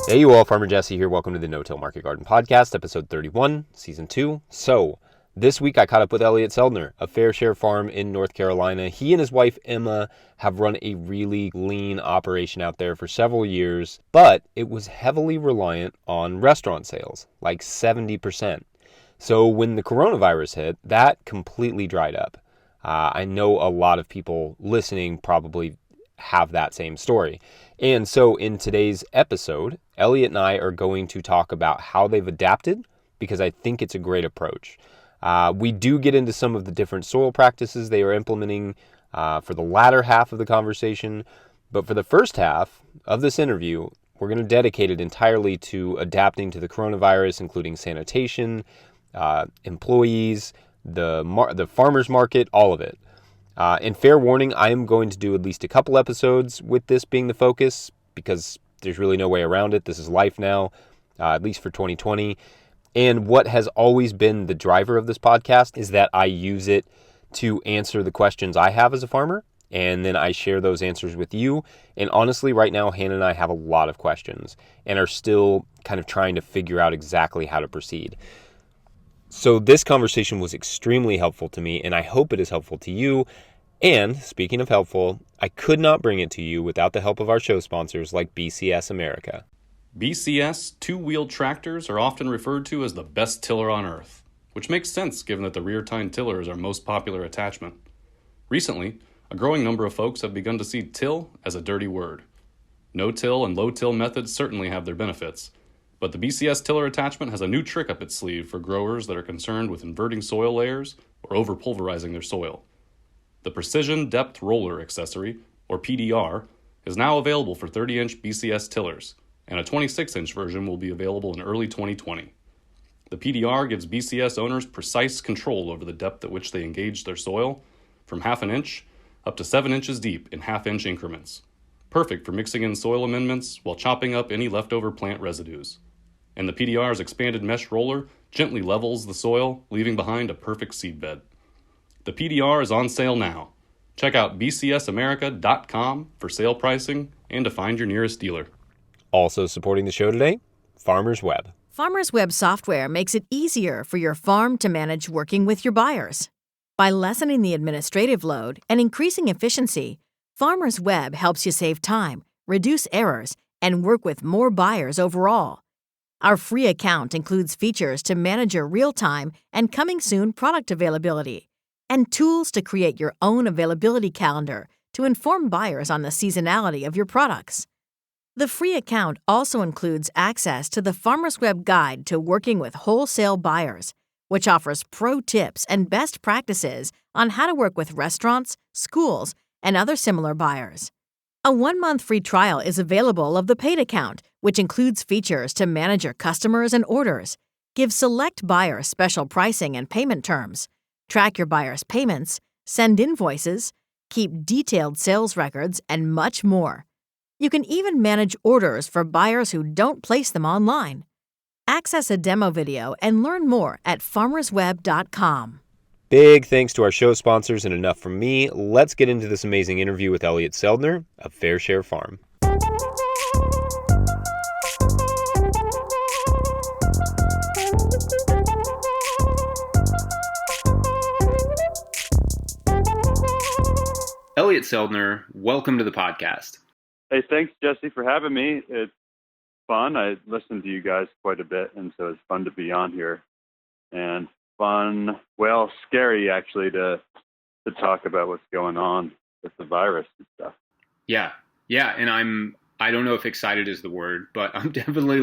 Hey you all, Farmer Jesse here. Welcome to the No-Till Market Garden Podcast, episode 31, season 2. So, this week I caught up with Elliot Seldner, a Fair Share farm in North Carolina. He and his wife Emma have run a really lean operation out there for several years, but it was heavily reliant on restaurant sales, like 70%. So when the coronavirus hit, that completely dried up. I know a lot of people listening probably have that same story. And so in today's episode, Elliot and I are going to talk about how they've adapted, because I think it's a great approach. We do get into some of the different soil practices they are implementing for the latter half of the conversation. But for the first half of this interview, we're going to dedicate it entirely to adapting to the coronavirus, including sanitation, employees, the farmer's market, all of it. And fair warning, I am going to do at least a couple episodes with this being the focus, because there's really no way around it. This is life now, at least for 2020. And what has always been the driver of this podcast is that I use it to answer the questions I have as a farmer, and then I share those answers with you. And honestly, right now, Hannah and I have a lot of questions and are still kind of trying to figure out exactly how to proceed. So this conversation was extremely helpful to me, and I hope it is helpful to you. And speaking of helpful, I could not bring it to you without the help of our show sponsors like BCS America. BCS two-wheeled tractors are often referred to as the best tiller on earth, which makes sense given that the rear-tine tiller is our most popular attachment. Recently, a growing number of folks have begun to see till as a dirty word. No-till and low-till methods certainly have their benefits, but the BCS tiller attachment has a new trick up its sleeve for growers that are concerned with inverting soil layers or over-pulverizing their soil. The Precision Depth Roller accessory, or PDR, is now available for 30-inch BCS tillers, and a 26-inch version will be available in early 2020. The PDR gives BCS owners precise control over the depth at which they engage their soil, from half an inch up to 7 inches deep in half-inch increments. Perfect for mixing in soil amendments while chopping up any leftover plant residues. And the PDR's expanded mesh roller gently levels the soil, leaving behind a perfect seedbed. The PDR is on sale now. Check out bcsamerica.com for sale pricing and to find your nearest dealer. Also supporting the show today, Farmers Web. Farmers Web software makes it easier for your farm to manage working with your buyers. By lessening the administrative load and increasing efficiency, Farmers Web helps you save time, reduce errors, and work with more buyers overall. Our free account includes features to manage your real-time and coming soon product availability, and tools to create your own availability calendar to inform buyers on the seasonality of your products. The free account also includes access to the Farmers Web Guide to Working with Wholesale Buyers, which offers pro tips and best practices on how to work with restaurants, schools, and other similar buyers. A 1-month free trial is available of the paid account, which includes features to manage your customers and orders, give select buyers special pricing and payment terms, track your buyers' payments, send invoices, keep detailed sales records, and much more. You can even manage orders for buyers who don't place them online. Access a demo video and learn more at farmersweb.com. Big thanks to our show sponsors, and enough from me. Let's get into this amazing interview with Elliot Seldner of Fair Share Farm. Elliot Seldner, welcome to the podcast. Hey, thanks, Jesse, for having me. It's fun. I listen to you guys quite a bit, and so it's fun to be on here. And fun, well, scary, actually, to talk about what's going on with the virus and stuff. Yeah, and I don't know if excited is the word, but I'm definitely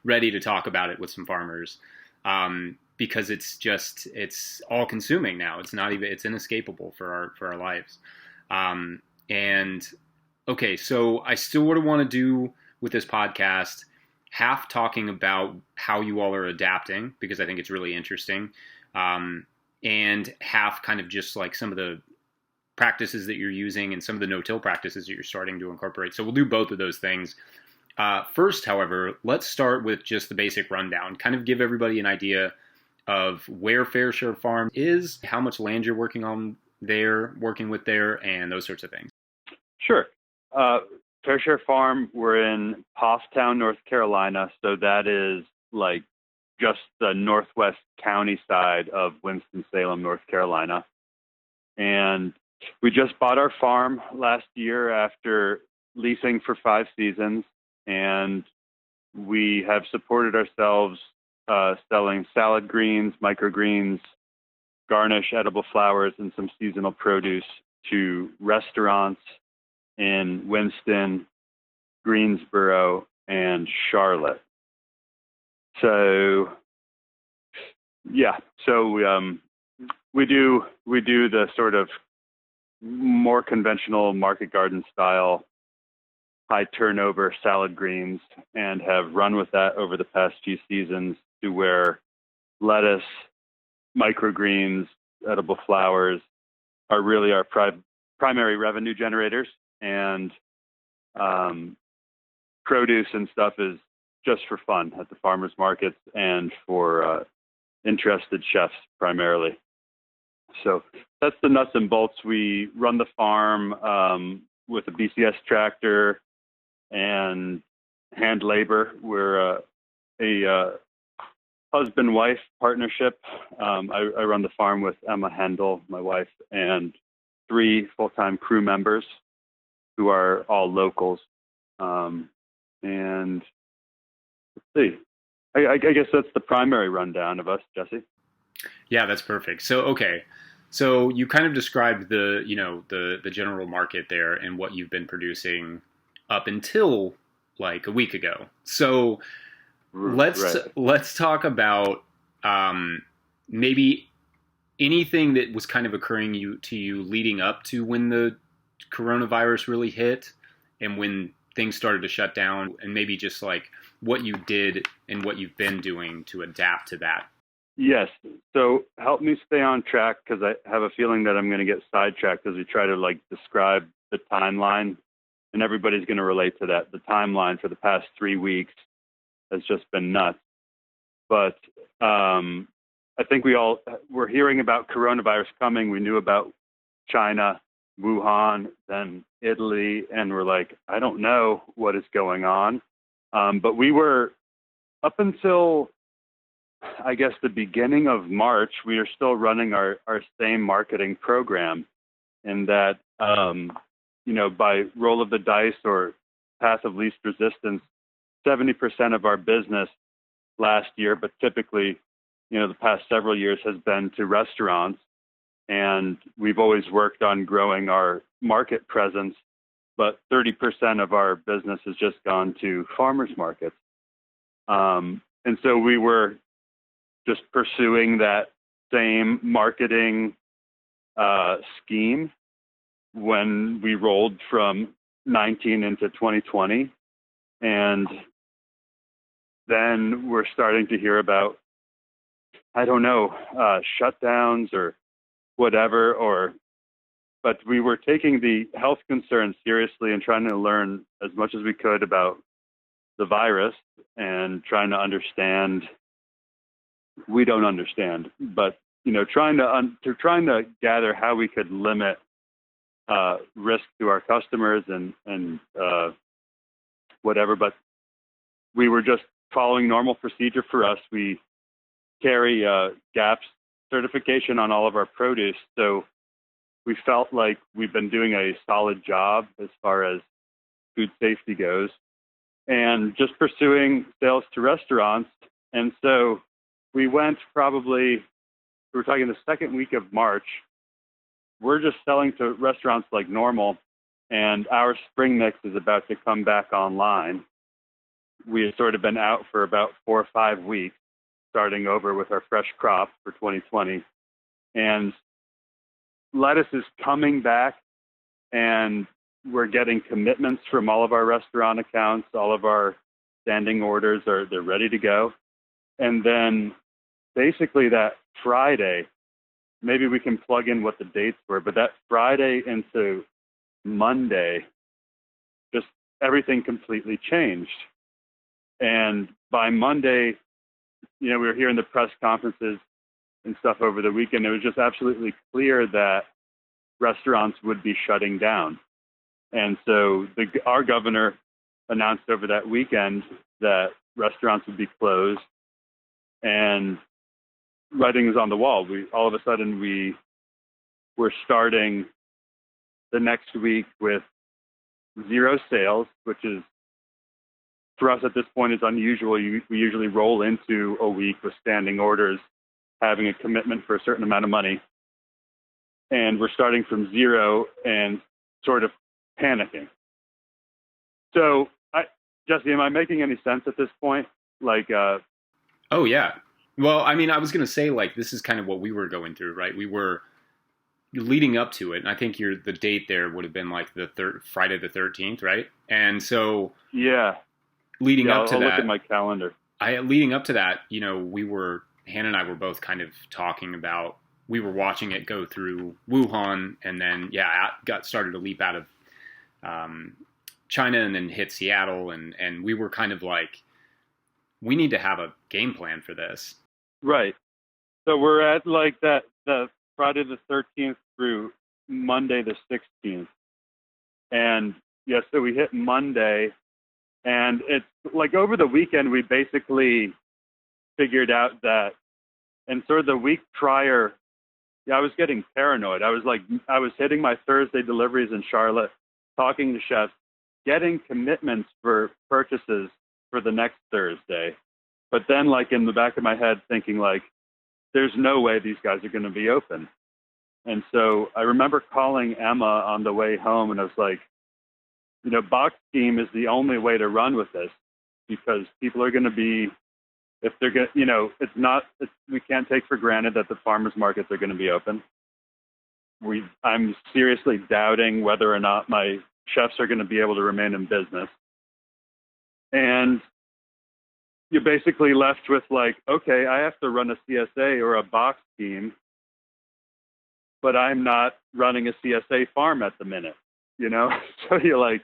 ready to talk about it with some farmers, because it's all consuming now. It's inescapable for our lives. And okay, so I still would want to do with this podcast, half talking about how you all are adapting, because I think it's really interesting, and half kind of just some of the practices that you're using and some of the no-till practices that you're starting to incorporate. So we'll do both of those things. First, however, let's start with just the basic rundown, kind of give everybody an idea of where Fair Share Farm is, how much land you're working with there, and those sorts of things. Sure. Fair Share Farm, we're in Hofftown, North Carolina. So that is like just the northwest county side of Winston-Salem, North Carolina. And we just bought our farm last year after leasing for 5 seasons. And we have supported ourselves selling salad greens, microgreens, garnish, edible flowers, and some seasonal produce to restaurants in Winston, Greensboro, and Charlotte. So, yeah, so we do the sort of more conventional market garden style, high turnover salad greens, and have run with that over the past few seasons to where lettuce, microgreens, edible flowers are really our primary revenue generators, and produce and stuff is just for fun at the farmers markets and for interested chefs primarily. So that's the nuts and bolts. We run the farm with a BCS tractor and hand labor. We're a husband-wife partnership. I run the farm with Emma Hendel, my wife, and 3 full-time crew members who are all locals. And let's see. I guess that's the primary rundown of us, Jesse. Yeah, that's perfect. So, okay. So you kind of described the general market there and what you've been producing up until like a week ago. So let's talk about maybe anything that was kind of occurring to you leading up to when the coronavirus really hit and when things started to shut down, and maybe just like what you did and what you've been doing to adapt to that. Yes. So help me stay on track, because I have a feeling that I'm going to get sidetracked as we try to like describe the timeline, and everybody's going to relate to that. The timeline for the past 3 weeks has just been nuts. But I think we all were hearing about coronavirus coming. We knew about China, Wuhan, then Italy, and we're like, I don't know what is going on. But we were, up until, I guess, the beginning of March, we are still running our same marketing program, in that, by roll of the dice or path of least resistance, 70% of our business last year, but typically, the past several years, has been to restaurants. And we've always worked on growing our market presence, but 30% of our business has just gone to farmers markets. And so we were just pursuing that same marketing scheme when we rolled from 19 into 2020. And then we're starting to hear about, I don't know, shutdowns or whatever, but we were taking the health concerns seriously and trying to learn as much as we could about the virus and trying to understand. We don't understand, but trying to gather how we could limit risk to our customers and whatever. But we were just following normal procedure for us. We carry GAPS certification on all of our produce, so we felt like we've been doing a solid job as far as food safety goes, and just pursuing sales to restaurants. And so we went we're talking the second week of March, we're just selling to restaurants like normal, and our spring mix is about to come back online. We had sort of been out for about 4 or 5 weeks, starting over with our fresh crop for 2020. And lettuce is coming back, and we're getting commitments from all of our restaurant accounts. All of our standing orders they're ready to go. And then basically that Friday, maybe we can plug in what the dates were, but that Friday into Monday, just everything completely changed. And by Monday, we were hearing the press conferences and stuff over the weekend. It was just absolutely clear that restaurants would be shutting down. And so our governor announced over that weekend that restaurants would be closed, and writing is on the wall. All of a sudden we were starting the next week with 0 sales, which is, for us at this point, is unusual. We usually roll into a week with standing orders, having a commitment for a certain amount of money. And we're starting from 0 and sort of panicking. So, Jesse, am I making any sense at this point? Oh, yeah. Well, I mean, I was going to say, like, this is kind of what we were going through, right? We were leading up to it, and I think the date there would have been like Friday the 13th, right? And so yeah, leading up to I'll that, look at my calendar. Leading up to that, Hannah and I were both kind of talking about, we were watching it go through Wuhan, and then got started to leap out of China, and then hit Seattle, and we were kind of like, we need to have a game plan for this. Right. So we're at like the Friday the 13th through Monday the 16th. And so we hit Monday, and it's like over the weekend, we basically figured out that, and sort of the week prior, I was getting paranoid. I was hitting my Thursday deliveries in Charlotte, talking to chefs, getting commitments for purchases for the next Thursday. But then, like, in the back of my head, thinking like, there's no way these guys are going to be open. And so I remember calling Emma on the way home, and I was like, box scheme is the only way to run with this, because people are going to be, if they're going to, we can't take for granted that the farmers markets are going to be open. I'm seriously doubting whether or not my chefs are going to be able to remain in business. And you're basically left with like, okay, I have to run a CSA or a box scheme, but I'm not running a CSA farm at the minute, So you're like,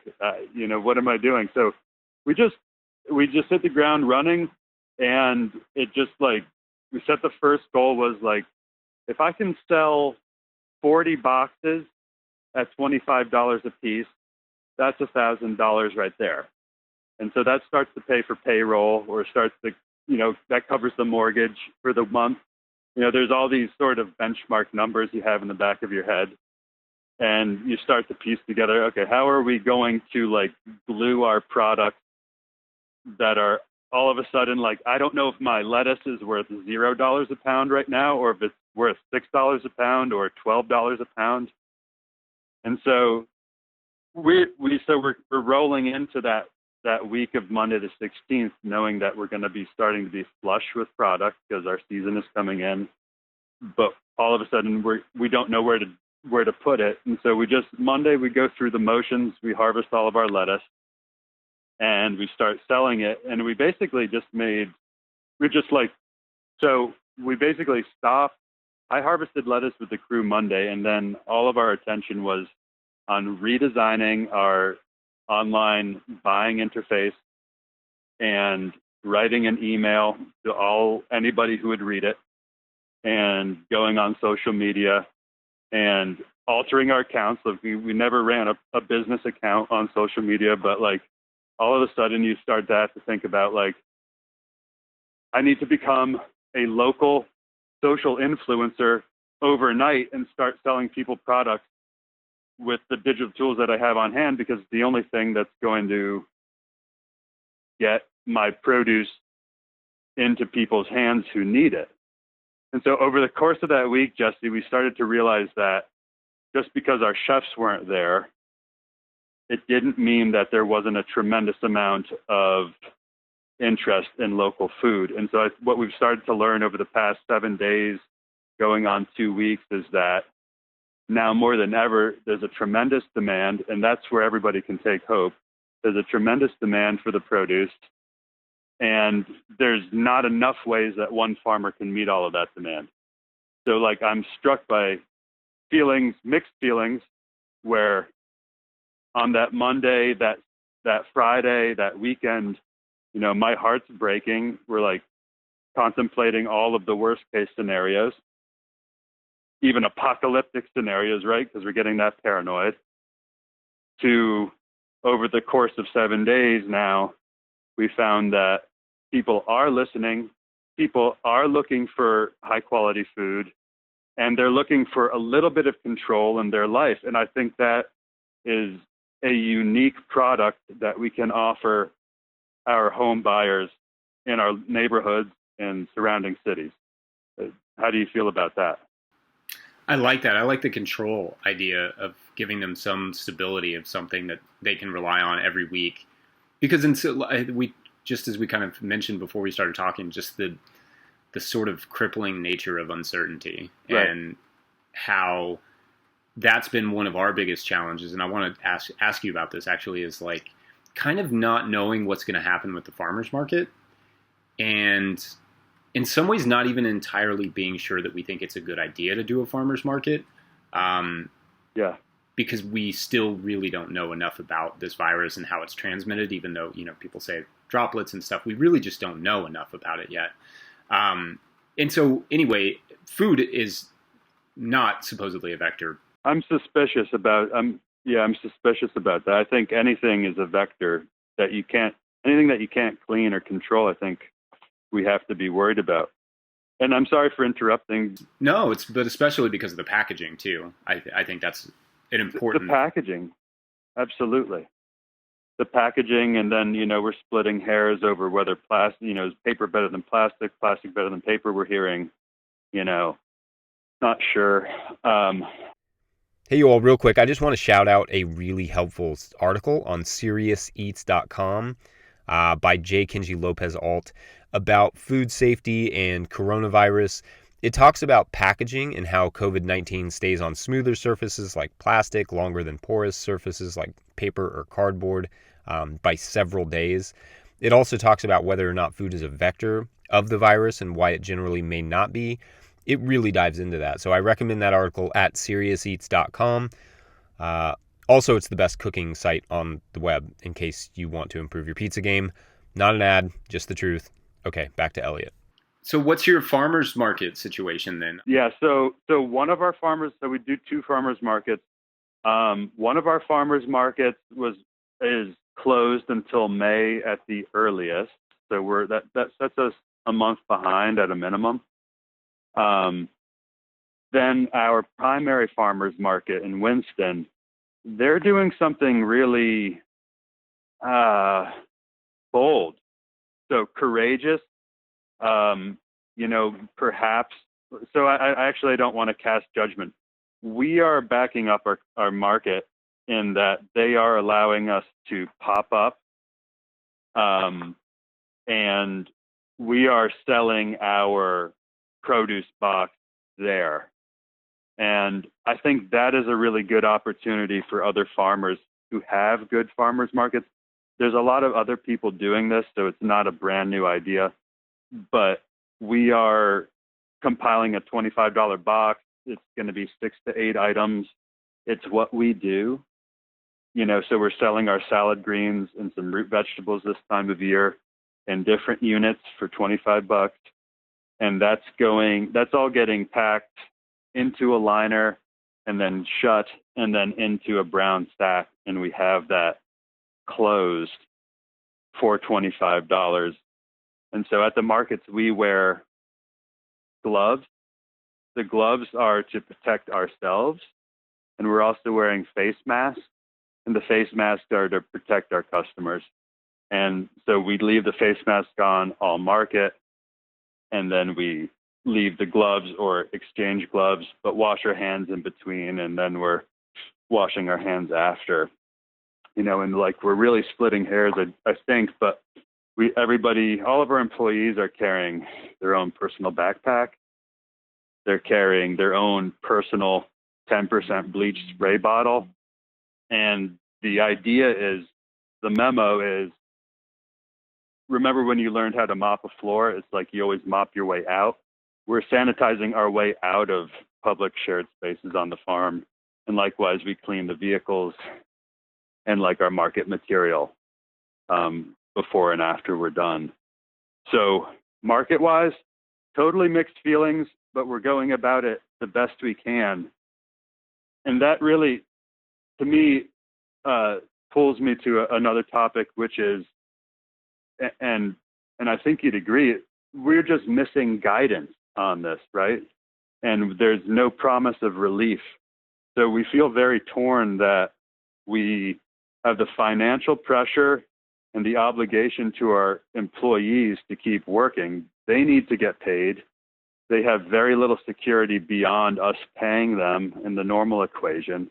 what am I doing? So we just hit the ground running, and it just like, we set the first goal was like, if I can sell 40 boxes at $25 a piece, that's $1,000 right there. And so that starts to pay for payroll, or starts to, that covers the mortgage for the month. There's all these sort of benchmark numbers you have in the back of your head, and you start to piece together, okay, how are we going to like glue our products that are all of a sudden, like, I don't know if my lettuce is worth $0 a pound right now, or if it's worth $6 a pound or $12 a pound. And so we're rolling into that week of Monday the 16th, knowing that we're going to be starting to be flush with product because our season is coming in. But all of a sudden, we don't know where to put it. And so Monday, we go through the motions. We harvest all of our lettuce, and we start selling it. And we basically we basically stopped. I harvested lettuce with the crew Monday, and then all of our attention was on redesigning our online buying interface and writing an email to anybody who would read it, and going on social media and altering our accounts. So we never ran a business account on social media, but like all of a sudden you start to have to think about like, I need to become a local social influencer overnight and start selling people products with the digital tools that I have on hand, because it's the only thing that's going to get my produce into people's hands who need it. And so over the course of that week, Jesse, we started to realize that just because our chefs weren't there, it didn't mean that there wasn't a tremendous amount of interest in local food. And so what we've started to learn over the past 7 days, going on 2 weeks, is that now more than ever, there's a tremendous demand, and that's where everybody can take hope. There's a tremendous demand for the produce, and there's not enough ways that one farmer can meet all of that demand. So like, I'm struck by mixed feelings, where on that Monday, that Friday, that weekend, my heart's breaking. We're like contemplating all of the worst case scenarios, even apocalyptic scenarios, right? Because we're getting that paranoid. to over the course of 7 days now, we found that people are listening, people are looking for high quality food, and they're looking for a little bit of control in their life. And I think that is a unique product that we can offer our home buyers in our neighborhoods and surrounding cities. How do you feel about that? I like that. I like the control idea of giving them some stability of something that they can rely on every week. Because we, just as we kind of mentioned before we started talking, just the sort of crippling nature of uncertainty, right, and how that's been one of our biggest challenges. And I want to ask you about this actually, is like kind of not knowing what's going to happen with the farmers market, and in some ways not even entirely being sure that we think it's a good idea to do a farmers market. Yeah. Because we still really don't know enough about this virus and how it's transmitted, even though, people say droplets and stuff. We really just don't know enough about it yet. And so anyway, food is not supposedly a vector. I'm suspicious about that. I think anything is a vector anything that you can't clean or control, I think we have to be worried about. And I'm sorry for interrupting. No, but especially because of the packaging too. I think that's an important. The packaging, absolutely. The packaging, and then we're splitting hairs over whether plastic, is paper better than plastic better than paper. We're hearing, not sure. Hey, you all, real quick, I just want to shout out a really helpful article on SeriousEats.com by J. Kenji Lopez Alt about food safety and coronavirus. It talks about packaging and how COVID-19 stays on smoother surfaces like plastic, longer than porous surfaces like paper or cardboard by several days. It also talks about whether or not food is a vector of the virus and why it generally may not be. It really dives into that. So I recommend that article at SeriousEats.com. Also, it's the best cooking site on the web in case you want to improve your pizza game. Not an ad, just the truth. Okay, back to Elliot. So what's your farmers market situation then? Yeah, so one of our farmers, so we do two farmers markets. One of our farmers markets is closed until May at the earliest. So that sets us a month behind at a minimum. Then our primary farmers market in Winston, they're doing something really bold, so courageous. Perhaps. So I actually don't want to cast judgment. We are backing up our market in that they are allowing us to pop up, and we are selling our produce box there. And I think that is a really good opportunity for other farmers who have good farmers markets. There's a lot of other people doing this, so it's not a brand new idea, but we are compiling a $25 box. It's going to be 6 to 8 items. It's what we do, so we're selling our salad greens and some root vegetables this time of year in different units for $25. And that's all getting packed into a liner and then shut and then into a brown sack. And we have that closed for $25. And so at the markets, we wear gloves. The gloves are to protect ourselves. And we're also wearing face masks. And the face masks are to protect our customers. And so we leave the face mask on all market. And then we leave the gloves or exchange gloves, but wash our hands in between. And then we're washing our hands after, and like we're really splitting hairs, I think, but all of our employees are carrying their own personal backpack. They're carrying their own personal 10% bleach spray bottle. And the memo is, remember when you learned how to mop a floor? It's like you always mop your way out. We're sanitizing our way out of public shared spaces on the farm. And likewise, we clean the vehicles and like our market material before and after we're done. So market-wise, totally mixed feelings, but we're going about it the best we can. And that really, to me, pulls me to another topic, which is, and I think you'd agree, we're just missing guidance on this, right? And there's no promise of relief. So we feel very torn that we have the financial pressure and the obligation to our employees to keep working. They need to get paid. They have very little security beyond us paying them in the normal equation.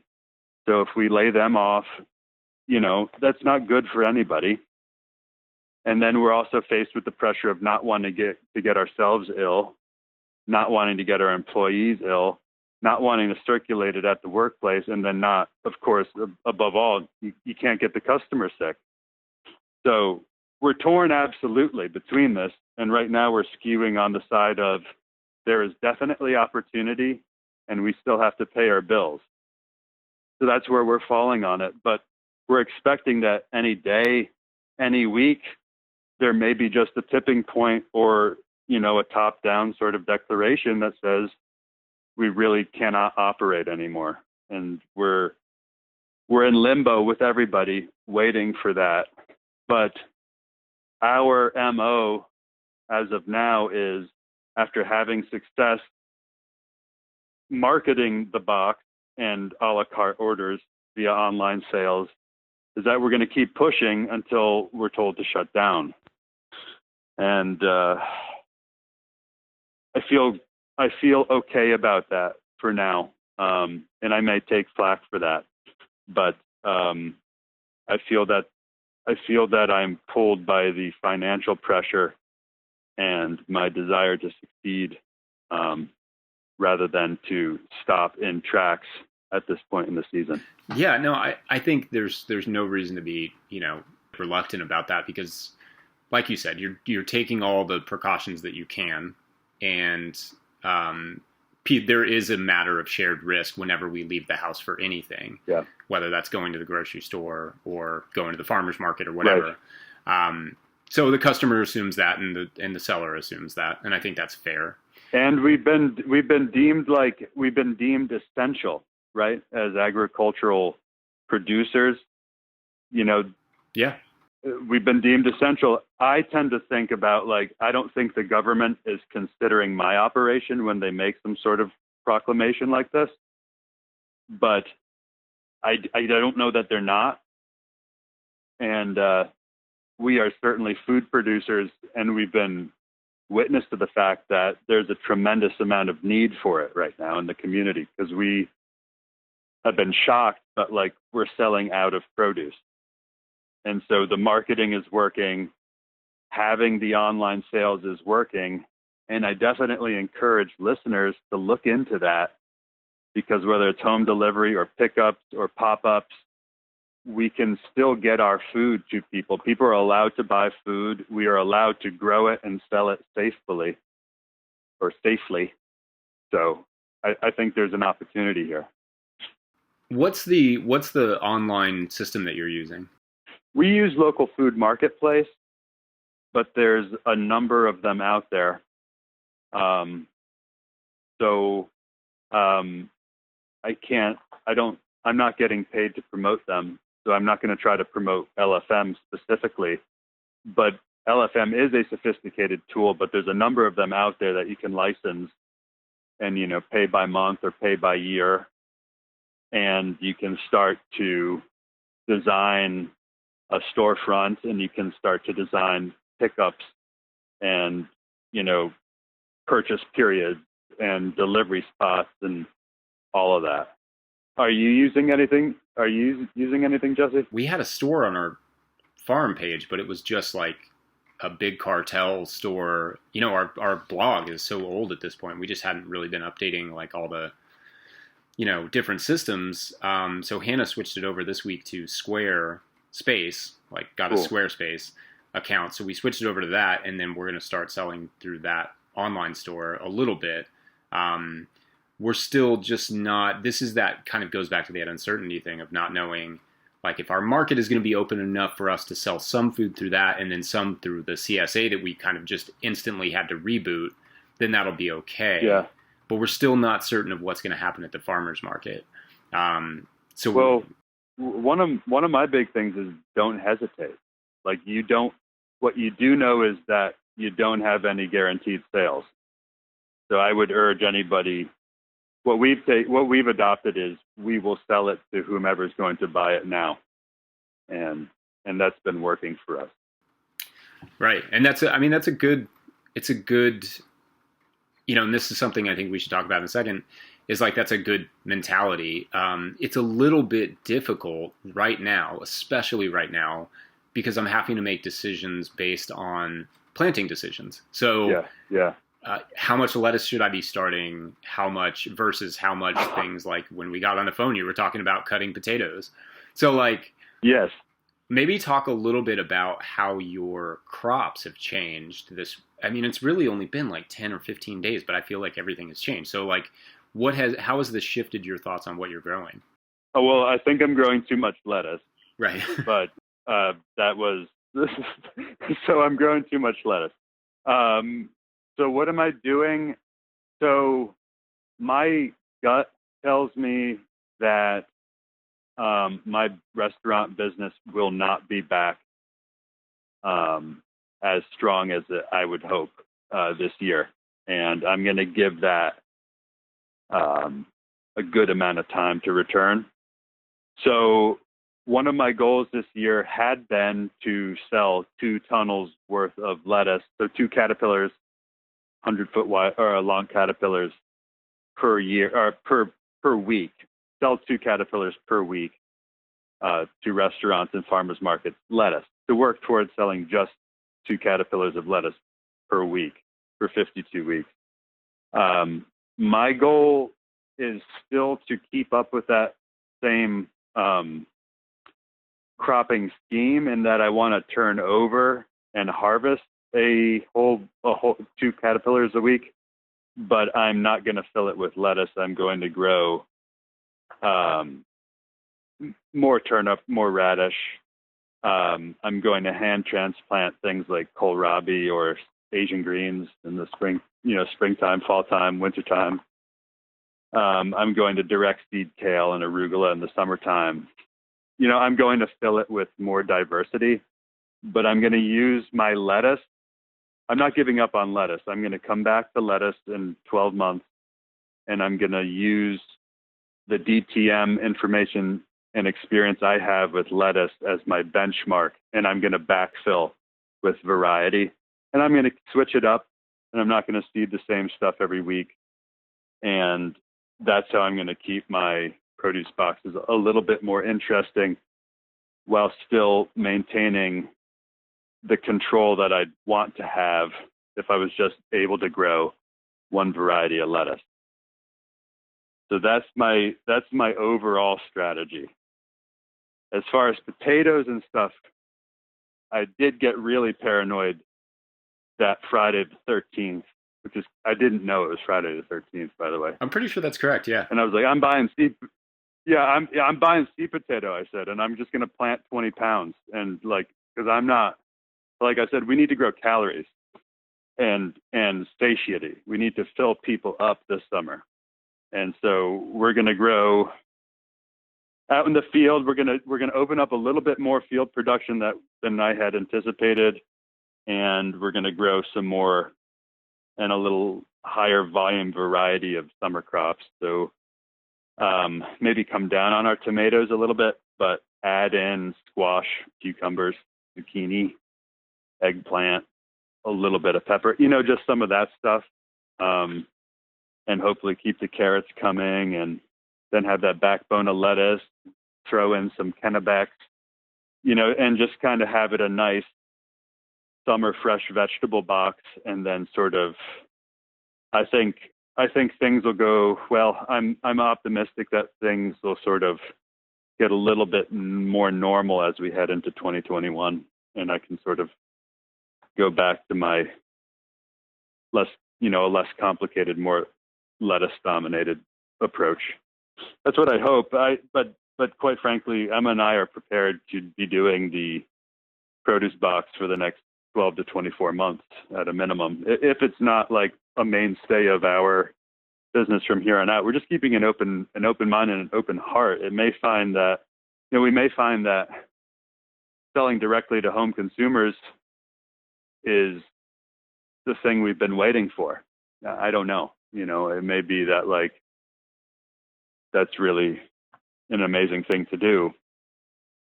So if we lay them off, that's not good for anybody. And then we're also faced with the pressure of not wanting to get ourselves ill, not wanting to get our employees ill, not wanting to circulate it at the workplace, and then not, of course, above all, you can't get the customer sick. So we're torn absolutely between this. And right now we're skewing on the side of there is definitely opportunity and we still have to pay our bills. So that's where we're falling on it. But we're expecting that any day, any week, there may be just a tipping point or, a top-down sort of declaration that says we really cannot operate anymore. And we're in limbo with everybody waiting for that. But our MO as of now is, after having success marketing the box and a la carte orders via online sales, is that we're going to keep pushing until we're told to shut down. And I feel okay about that for now. And I may take flack for that, but I feel that I'm pulled by the financial pressure and my desire to succeed, rather than to stop in tracks at this point in the season. Yeah, no, I think there's no reason to be, reluctant about that, because like you said, you're taking all the precautions that you can, and there is a matter of shared risk whenever we leave the house for anything. Yeah. Whether that's going to the grocery store or going to the farmer's market or whatever. Right. So the customer assumes that, and the seller assumes that, and I think that's fair. And we've been deemed essential, right, as agricultural producers. Yeah. We've been deemed essential. I tend to think about, I don't think the government is considering my operation when they make some sort of proclamation like this, but I don't know that they're not. And we are certainly food producers, and we've been witness to the fact that there's a tremendous amount of need for it right now in the community, because we have been shocked, but we're selling out of produce. And so the marketing is working, having the online sales is working. And I definitely encourage listeners to look into that, because whether it's home delivery or pickups or pop-ups, we can still get our food to people. People are allowed to buy food. We are allowed to grow it and sell it safely. So I think there's an opportunity here. What's the online system that you're using? We use local food marketplace, but there's a number of them out there. I'm not getting paid to promote them, so I'm not going to try to promote LFM specifically. But LFM is a sophisticated tool, but there's a number of them out there that you can license and, pay by month or pay by year. And you can start to design a storefront, and you can start to design pickups and, purchase periods and delivery spots and all of that. Are you using anything? Are you using anything, Jesse? We had a store on our farm page, but it was just like a big cartel store. Our blog is so old at this point. We just hadn't really been updating all the, different systems. So Hannah switched it over this week to Squarespace, got Cool. a Squarespace account. So we switched it over to that, and then we're going to start selling through that online store a little bit. We're still just not, that kind of goes back to that uncertainty thing of not knowing, if our market is going to be open enough for us to sell some food through that and then some through the CSA that we kind of just instantly had to reboot, then that'll be okay. Yeah. But we're still not certain of what's going to happen at the farmer's market. one of my big things is don't hesitate. Like what you do know is that you don't have any guaranteed sales. So I would urge anybody, what we've adopted is we will sell it to whomever's going to buy it now. And that's been working for us. Right. And it's a good, and this is something I think we should talk about in a second, is like, that's a good mentality. It's a little bit difficult right now, especially right now, because I'm having to make decisions based on planting decisions. So yeah. How much lettuce should I be starting? How much versus how much things like when we got on the phone, you were talking about cutting potatoes. So like, yes, maybe talk a little bit about how your crops have changed it's really only been like 10 or 15 days, but I feel like everything has changed. So like, how has this shifted your thoughts on what you're growing? Oh, well, I think I'm growing too much lettuce. Right. But so I'm growing too much lettuce. So what am I doing? So my gut tells me that my restaurant business will not be back as strong as I would hope this year. And I'm going to give that a good amount of time to return. So one of my goals this year had been to sell 2 tunnels worth of lettuce. So 2 caterpillars, 100-foot wide or long caterpillars per year or per week. Sell 2 caterpillars per week to restaurants and farmers markets, lettuce, to work towards selling just 2 caterpillars of lettuce per week for 52 weeks. My goal is still to keep up with that same cropping scheme, in that I want to turn over and harvest a whole 2 caterpillars a week, but I'm not going to fill it with lettuce. I'm going to grow more turnip, more radish. I'm going to hand transplant things like kohlrabi or Asian greens in the springtime, fall time, wintertime. I'm going to direct seed kale and arugula in the summertime. I'm going to fill it with more diversity, but I'm going to use my lettuce. I'm not giving up on lettuce. I'm going to come back to lettuce in 12 months, and I'm going to use the DTM information and experience I have with lettuce as my benchmark, and I'm going to backfill with variety. And I'm going to switch it up, and I'm not going to seed the same stuff every week. And that's how I'm going to keep my produce boxes a little bit more interesting while still maintaining the control that I'd want to have if I was just able to grow one variety of lettuce. So that's my overall strategy. As far as potatoes and stuff, I did get really paranoid that Friday the 13th, which is, I didn't know it was Friday the 13th, by the way. I'm pretty sure that's correct. Yeah. And I was like, I'm buying seed. Yeah, I'm buying seed potato, I said, and I'm just going to plant 20 pounds. And because I'm not, like I said, we need to grow calories and satiety. We need to fill people up this summer. And so we're going to grow out in the field. We're going to open up a little bit more field production than I had anticipated. And we're going to grow some more and a little higher volume variety of summer crops. So maybe come down on our tomatoes a little bit, but add in squash, cucumbers, zucchini, eggplant, a little bit of pepper, just some of that stuff. And hopefully keep the carrots coming, and then have that backbone of lettuce, throw in some Kennebec, and just kind of have it a nice summer fresh vegetable box. And then sort of, I think things will go well. I'm optimistic that things will sort of get a little bit more normal as we head into 2021, and I can sort of go back to my a less complicated, more lettuce-dominated approach. That's what I hope. But quite frankly, Emma and I are prepared to be doing the produce box for the next 12 to 24 months at a minimum. If it's not like a mainstay of our business from here on out, we're just keeping an open mind and an open heart. It may find that we may find that selling directly to home consumers is the thing we've been waiting for. I don't know. It may be that that's really an amazing thing to do.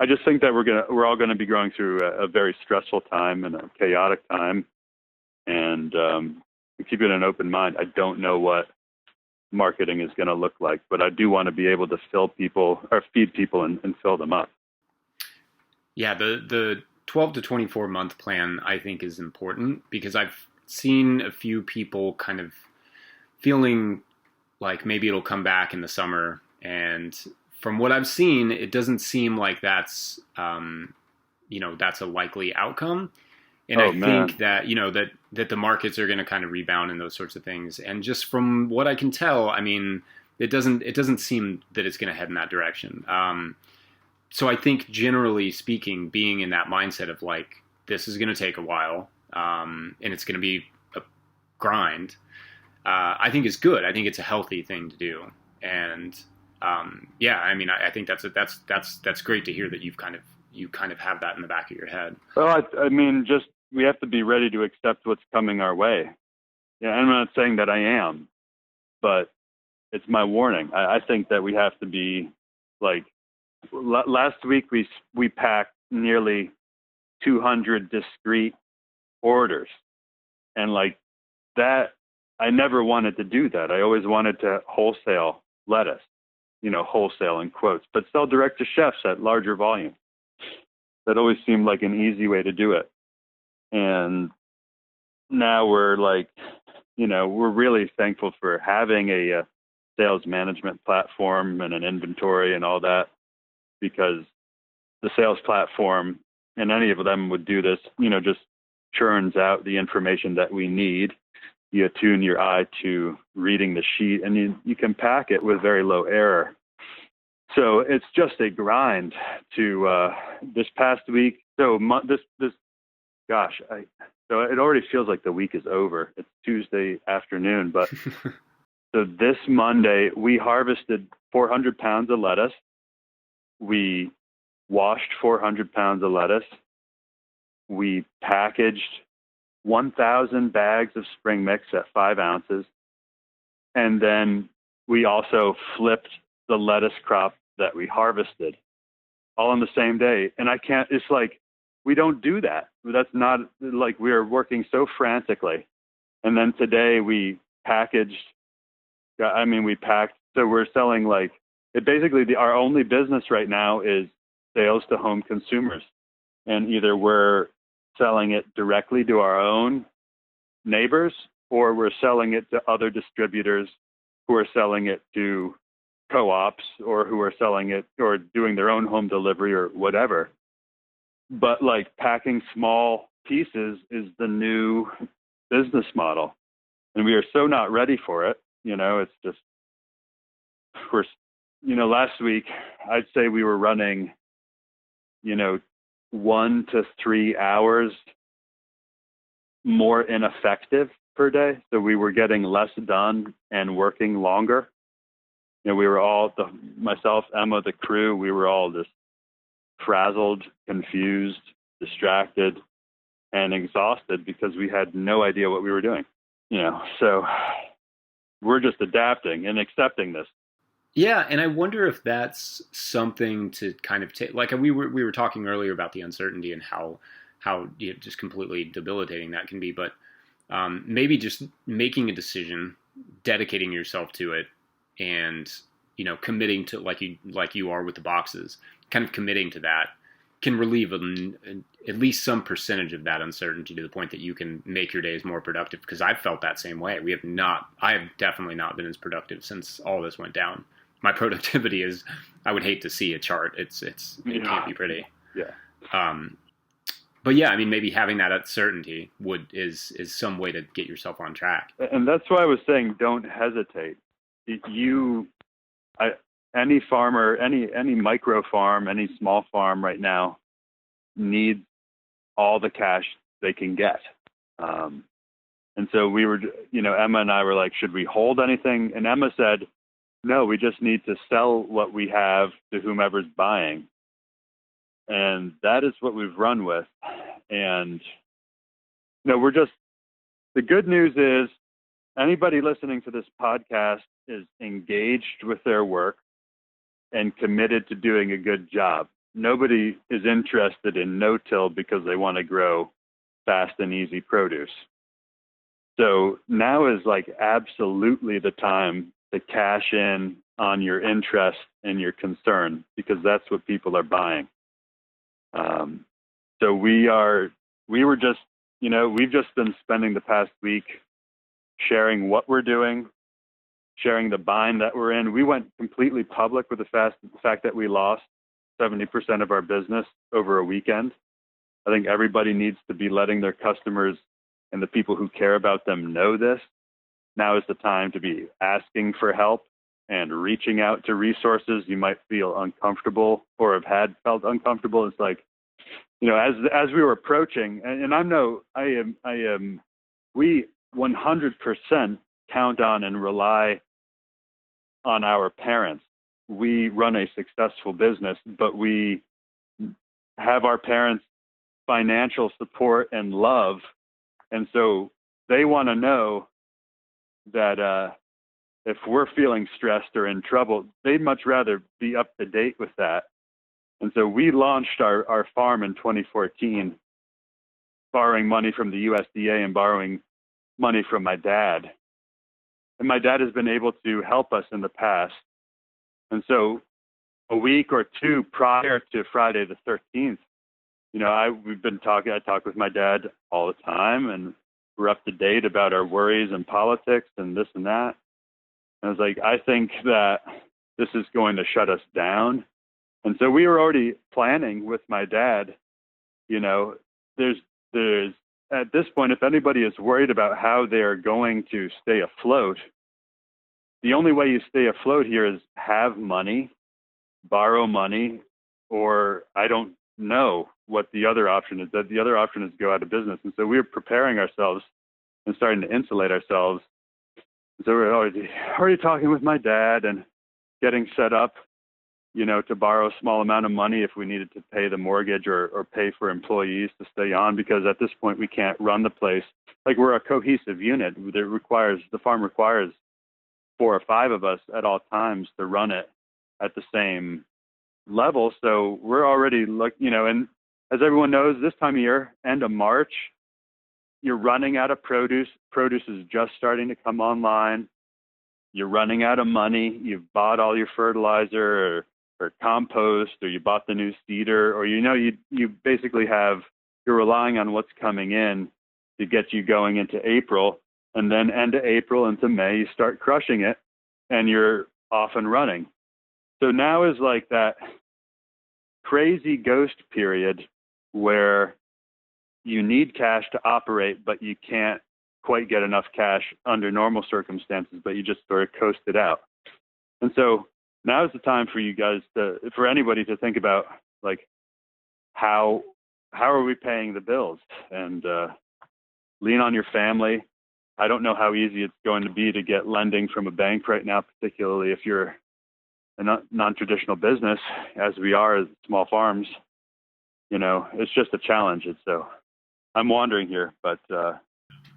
I just think that we're all gonna be going through a very stressful time and a chaotic time, and keeping an open mind. I don't know what marketing is going to look like, but I do want to be able to feed people and fill them up. Yeah, the 12 to 24 month plan I think is important, because I've seen a few people kind of feeling like maybe it'll come back in the summer, and from what I've seen, it doesn't seem like that's that's a likely outcome. And I think that, that the markets are going to kind of rebound and those sorts of things. And just from what I can tell, I mean, it doesn't seem that it's going to head in that direction. So I think, generally speaking, being in that mindset of this is going to take a while, and it's going to be a grind, I think is good. I think it's a healthy thing to do. And I mean, I think that's great to hear that you kind of have that in the back of your head. Well, I mean, just we have to be ready to accept what's coming our way. Yeah, I'm not saying that I am, but it's my warning. I think that we have to be last week we packed nearly 200 discrete orders, and that I never wanted to do that. I always wanted to wholesale lettuce, wholesale in quotes, but sell direct to chefs at larger volume. That always seemed like an easy way to do it. And now we're we're really thankful for having a sales management platform and an inventory and all that, because the sales platform, and any of them would do this, just churns out the information that we need. You attune your eye to reading the sheet, and you can pack it with very low error. So it's just a grind to this past week. So so it already feels like the week is over. It's Tuesday afternoon, but so this Monday we harvested 400 pounds of lettuce. We washed 400 pounds of lettuce. We packaged 1,000 bags of spring mix at 5 ounces. And then we also flipped the lettuce crop that we harvested all on the same day. And it's we don't do that. That's not we are working so frantically. And then today we packaged, we packed, so we're selling basically our only business right now is sales to home consumers. And either we're selling it directly to our own neighbors, or we're selling it to other distributors who are selling it to co-ops, or who are selling it or doing their own home delivery or whatever. But packing small pieces is the new business model, and we are so not ready for it. It's just, last week I'd say we were running, 1 to 3 hours more ineffective per day. So we were getting less done and working longer. We were all, myself, Emma, the crew, we were all just frazzled, confused, distracted, and exhausted because we had no idea what we were doing. So we're just adapting and accepting this. Yeah, and I wonder if that's something to kind of take. We were talking earlier about the uncertainty and how just completely debilitating that can be. But maybe just making a decision, dedicating yourself to it, and committing to like you are with the boxes, kind of committing to that can relieve at least some percentage of that uncertainty to the point that you can make your days more productive. Because I've felt that same way. I have definitely not been as productive since all this went down. My productivity is, I would hate to see a chart. It can't be pretty. Yeah. But yeah, maybe having that uncertainty is some way to get yourself on track. And that's why I was saying, don't hesitate. Any farmer, any micro farm, any small farm right now needs all the cash they can get. And so we were, Emma and I were like, should we hold anything? And Emma said, no, we just need to sell what we have to whomever's buying. And that is what we've run with. And, the good news is anybody listening to this podcast is engaged with their work and committed to doing a good job. Nobody is interested in no-till because they want to grow fast and easy produce. So now is like absolutely the time to cash in on your interest and your concern, because that's what people are buying. So we've just been spending the past week sharing what we're doing, sharing the bind that we're in. We went completely public with the fact that we lost 70% of our business over a weekend. I think everybody needs to be letting their customers and the people who care about them know this. Now is the time to be asking for help and reaching out to resources you might feel uncomfortable or have felt uncomfortable. It's like, as we were approaching, we 100% count on and rely on our parents. We run a successful business, but we have our parents' financial support and love. And so they want to know that if we're feeling stressed or in trouble, they'd much rather be up to date with that. And so we launched our farm in 2014, borrowing money from the USDA and borrowing money from my dad. And my dad has been able to help us in the past. And so a week or two prior to Friday the 13th, I talk with my dad all the time, and we're up to date about our worries and politics and this and that. And I was like, I think that this is going to shut us down. And so we were already planning with my dad, there's at this point, if anybody is worried about how they're going to stay afloat, the only way you stay afloat here is have money, borrow money, or I don't know what the other option is. That the other option is go out of business. And so we're preparing ourselves and starting to insulate ourselves. So we're already talking with my dad and getting set up, to borrow a small amount of money if we needed to pay the mortgage or pay for employees to stay on, because at this point we can't run the place. Like, we're a cohesive unit. The farm requires 4 or 5 of us at all times to run it at the same level. So we're already and as everyone knows, this time of year, end of March, you're running out of produce. Produce is just starting to come online. You're running out of money. You've bought all your fertilizer or compost, or you bought the new seeder, or you basically you're relying on what's coming in to get you going into April, and then end of April into May, you start crushing it, and you're off and running. So now is like that crazy ghost period where you need cash to operate, but you can't quite get enough cash under normal circumstances, but you just sort of coast it out. And so now is the time for you guys for anybody to think about, like, how are we paying the bills, and lean on your family. I don't know how easy it's going to be to get lending from a bank right now, particularly if you're a non-traditional business, as we are as small farms. It's just a challenge. So I'm wandering here, but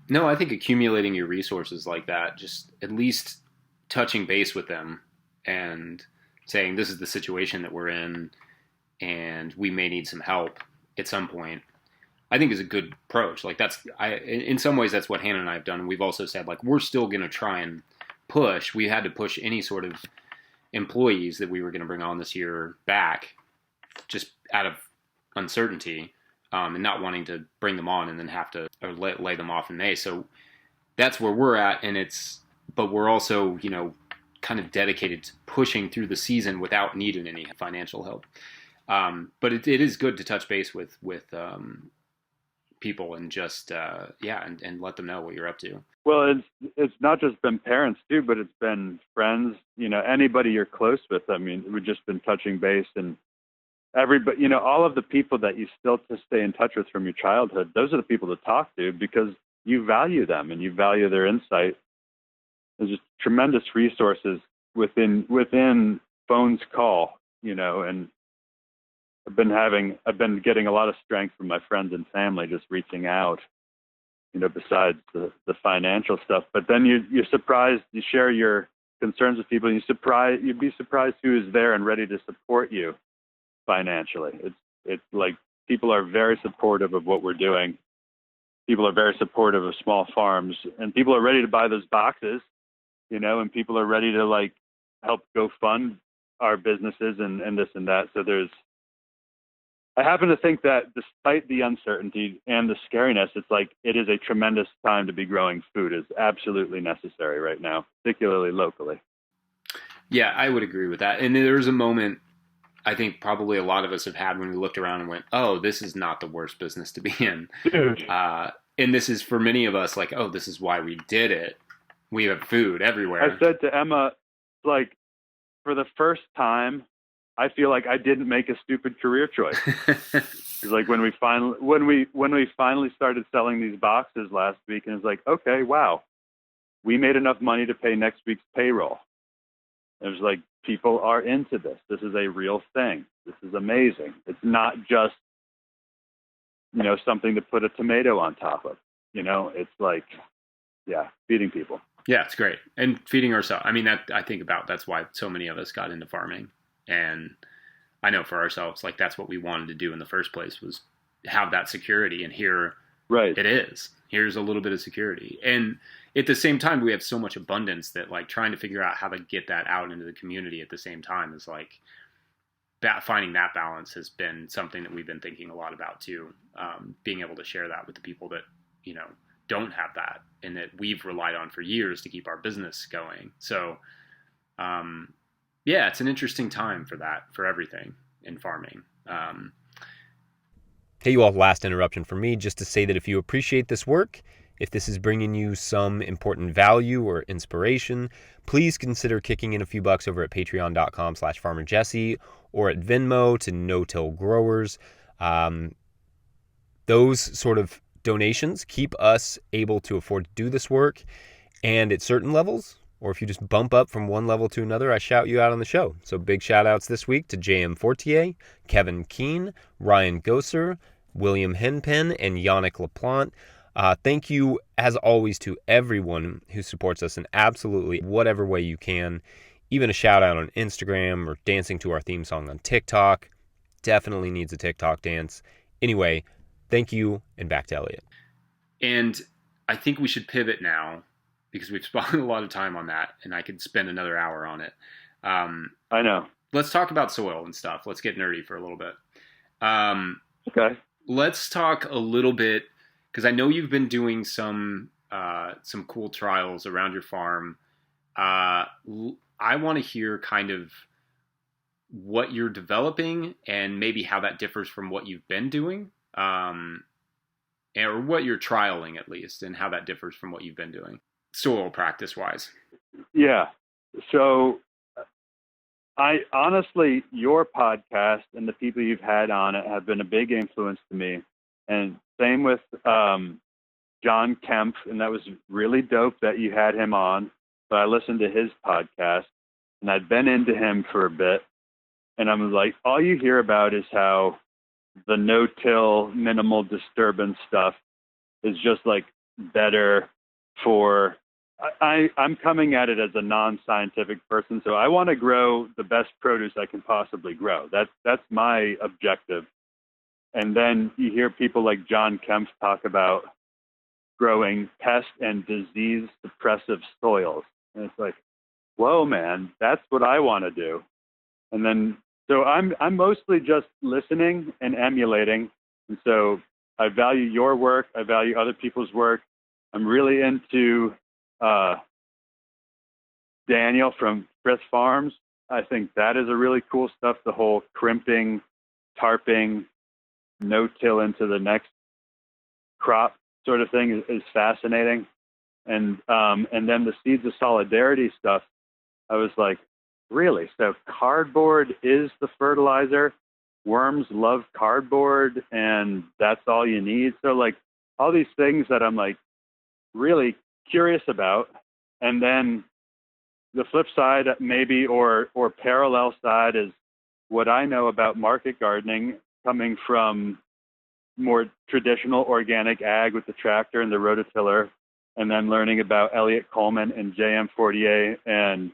no, I think accumulating your resources like that, just at least touching base with them and saying, this is the situation that we're in and we may need some help at some point, I think is a good approach. Like, in some ways, that's what Hannah and I have done. And we've also said, like, we're still going to try and push. We had to push any sort of employees that we were going to bring on this year back, just out of uncertainty, and not wanting to bring them on and then have to lay them off in May. So that's where we're at. But we're also, kind of dedicated to pushing through the season without needing any financial help. But it is good to touch base with people and just, and let them know what you're up to. Well, it's not just been parents too, but it's been friends, anybody you're close with. I mean, we've just been touching base, and everybody, all of the people that you still to stay in touch with from your childhood, those are the people to talk to because you value them and you value their insight. There's just tremendous resources within phone's call, and I've been getting a lot of strength from my friends and family, just reaching out, besides the financial stuff. But then you're surprised, you share your concerns with people, and you'd be surprised who is there and ready to support you financially. It's like people are very supportive of what we're doing. People are very supportive of small farms, and people are ready to buy those boxes, and people are ready to like help go fund our businesses and this and that. So I happen to think that despite the uncertainty and the scariness, it's like it is a tremendous time to be growing food. It's absolutely necessary right now, particularly locally. Yeah, I would agree with that. And there's a moment I think probably a lot of us have had when we looked around and went, oh, this is not the worst business to be in. Dude. And this is for many of us like, oh, this is why we did it. We have food everywhere. I said to Emma, like, for the first time, I feel like I didn't make a stupid career choice. It's like when we finally started selling these boxes last week, and it's like, okay, wow, we made enough money to pay next week's payroll. It was like, people are into this. This is a real thing. This is amazing. It's not just, something to put a tomato on top of. It's like, yeah, feeding people. Yeah, it's great. And feeding ourselves. I mean, that's why so many of us got into farming. And I know for ourselves, like that's what we wanted to do in the first place, was have that security. And here it is. Here's a little bit of security. And at the same time, we have so much abundance that like trying to figure out how to get that out into the community at the same time is like that. Finding that balance has been something that we've been thinking a lot about too. Being able to share that with the people that, don't have that and that we've relied on for years to keep our business going. So, yeah, it's an interesting time for everything in farming. Hey, you all, last interruption from me, just to say that if you appreciate this work, if this is bringing you some important value or inspiration, please consider kicking in a few bucks over at patreon.com/farmerjesse or at Venmo to No-Till Growers. Those sort of donations keep us able to afford to do this work. And at certain levels, or if you just bump up from one level to another, I shout you out on the show. So big shout outs this week to J.M. Fortier, Kevin Keene, Ryan Gosser, William Henpen, and Yannick LaPlante. Thank you, as always, to everyone who supports us in absolutely whatever way you can. Even a shout out on Instagram or dancing to our theme song on TikTok. Definitely needs a TikTok dance. Anyway, thank you, and back to Elliot. And I think we should pivot now, because we've spent a lot of time on that, and I could spend another hour on it. I know. Let's talk about soil and stuff. Let's get nerdy for a little bit. Okay. Let's talk a little bit, because I know you've been doing some cool trials around your farm. I want to hear kind of what you're developing and maybe how that differs from what you've been doing, or what you're trialing at least, and how that differs from what you've been doing, soil practice-wise. Yeah. So I honestly, your podcast and the people you've had on it have been a big influence to me. And same with John Kemp, and that was really dope that you had him on. But I listened to his podcast, and I'd been into him for a bit. And I'm like, all you hear about is how the no-till, minimal disturbance stuff is just like better for, I'm coming at it as a non-scientific person. So I want to grow the best produce I can possibly grow. That's my objective. And then you hear people like John Kemp talk about growing pest and disease suppressive soils. And it's like, whoa, man, that's what I want to do. And then, so I'm mostly just listening and emulating. And so I value your work. I value other people's work. I'm really into Daniel from Frith Farms. I think that is a really cool stuff. The whole crimping, tarping, no-till into the next crop sort of thing is fascinating. And then the Seeds of Solidarity stuff, I was like, really? So cardboard is the fertilizer? Worms love cardboard, and that's all you need? So like all these things that I'm like really curious about. And then the flip side maybe, or parallel side, is what I know about market gardening, coming from more traditional organic ag with the tractor and the rototiller, and then learning about Elliot Coleman and J.M. Fortier and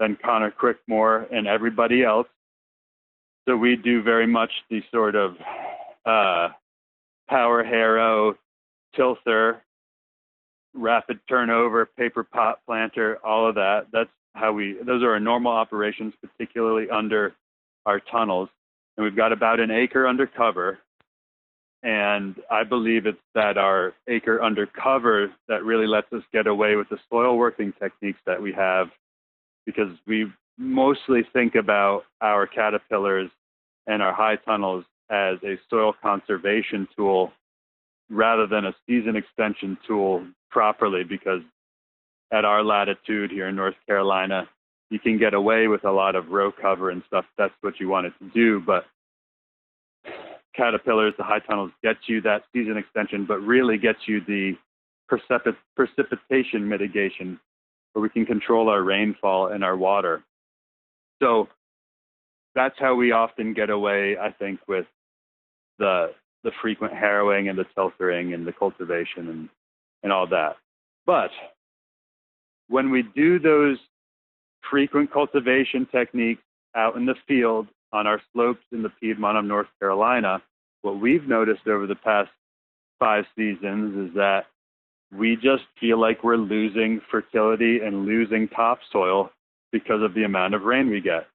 then Connor Quickmore and everybody else. So we do very much the sort of power harrow, tilther, rapid turnover, paper pot planter, all of that. Those are our normal operations, particularly under our tunnels. And we've got about an acre under cover. And I believe it's that our acre under cover that really lets us get away with the soil working techniques that we have, because we mostly think about our caterpillars and our high tunnels as a soil conservation tool rather than a season extension tool properly, because at our latitude here in North Carolina, you can get away with a lot of row cover and stuff. That's what you want it to do. But caterpillars, the high tunnels, get you that season extension, but really gets you the precipitation mitigation, where we can control our rainfall and our water. So that's how we often get away, I think, with the frequent harrowing and the tilthering and the cultivation and all that. But when we do those frequent cultivation techniques out in the field on our slopes in the Piedmont of North Carolina, what we've noticed over the past 5 seasons is that we just feel like we're losing fertility and losing topsoil because of the amount of rain we get,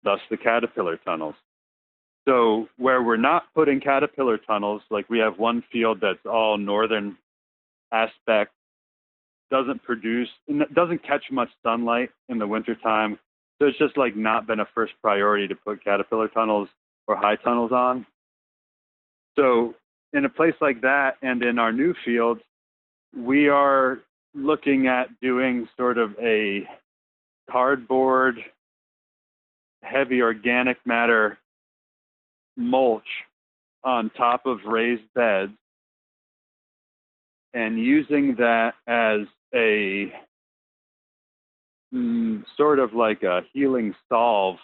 thus the caterpillar tunnels. So where we're not putting caterpillar tunnels, like we have one field that's all northern aspect, doesn't catch much sunlight in the wintertime. So it's just like not been a first priority to put caterpillar tunnels or high tunnels on. So in a place like that and in our new fields, we are looking at doing sort of a cardboard, heavy organic matter mulch on top of raised beds and using that as a sort of like a healing salve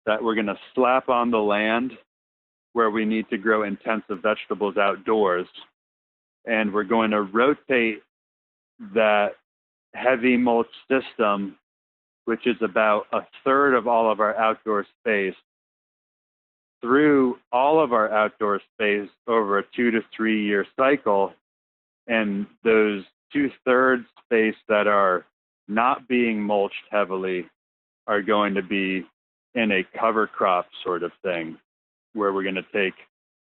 that we're going to slap on the land where we need to grow intensive vegetables outdoors. And we're going to rotate that heavy mulch system, which is about a third of all of our outdoor space, through all of our outdoor space over a 2 to 3 year cycle. And those 2/3 space that are not being mulched heavily are going to be in a cover crop sort of thing, where we're going to take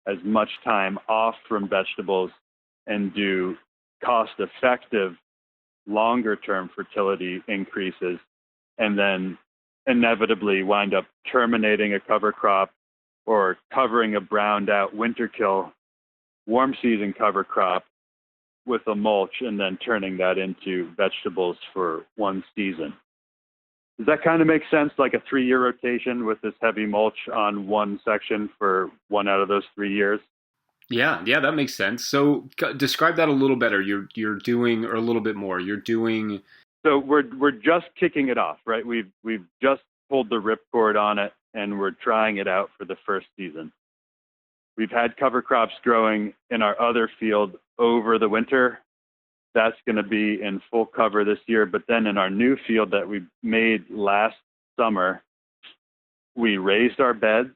as much time off from vegetables and do cost-effective, longer-term fertility increases, and then inevitably wind up terminating a cover crop or covering a browned-out winter kill warm season cover crop with a mulch and then turning that into vegetables for one season. Does that kind of make sense, like a 3 year rotation with this heavy mulch on one section for 1 out of those 3 years? Yeah, that makes sense. So describe that a little better. You're doing, or a little bit more. You're doing. So we're just kicking it off, right? We've just pulled the ripcord on it, and we're trying it out for the first season. We've had cover crops growing in our other field over the winter. That's going to be in full cover this year. But then in our new field that we made last summer, we raised our beds.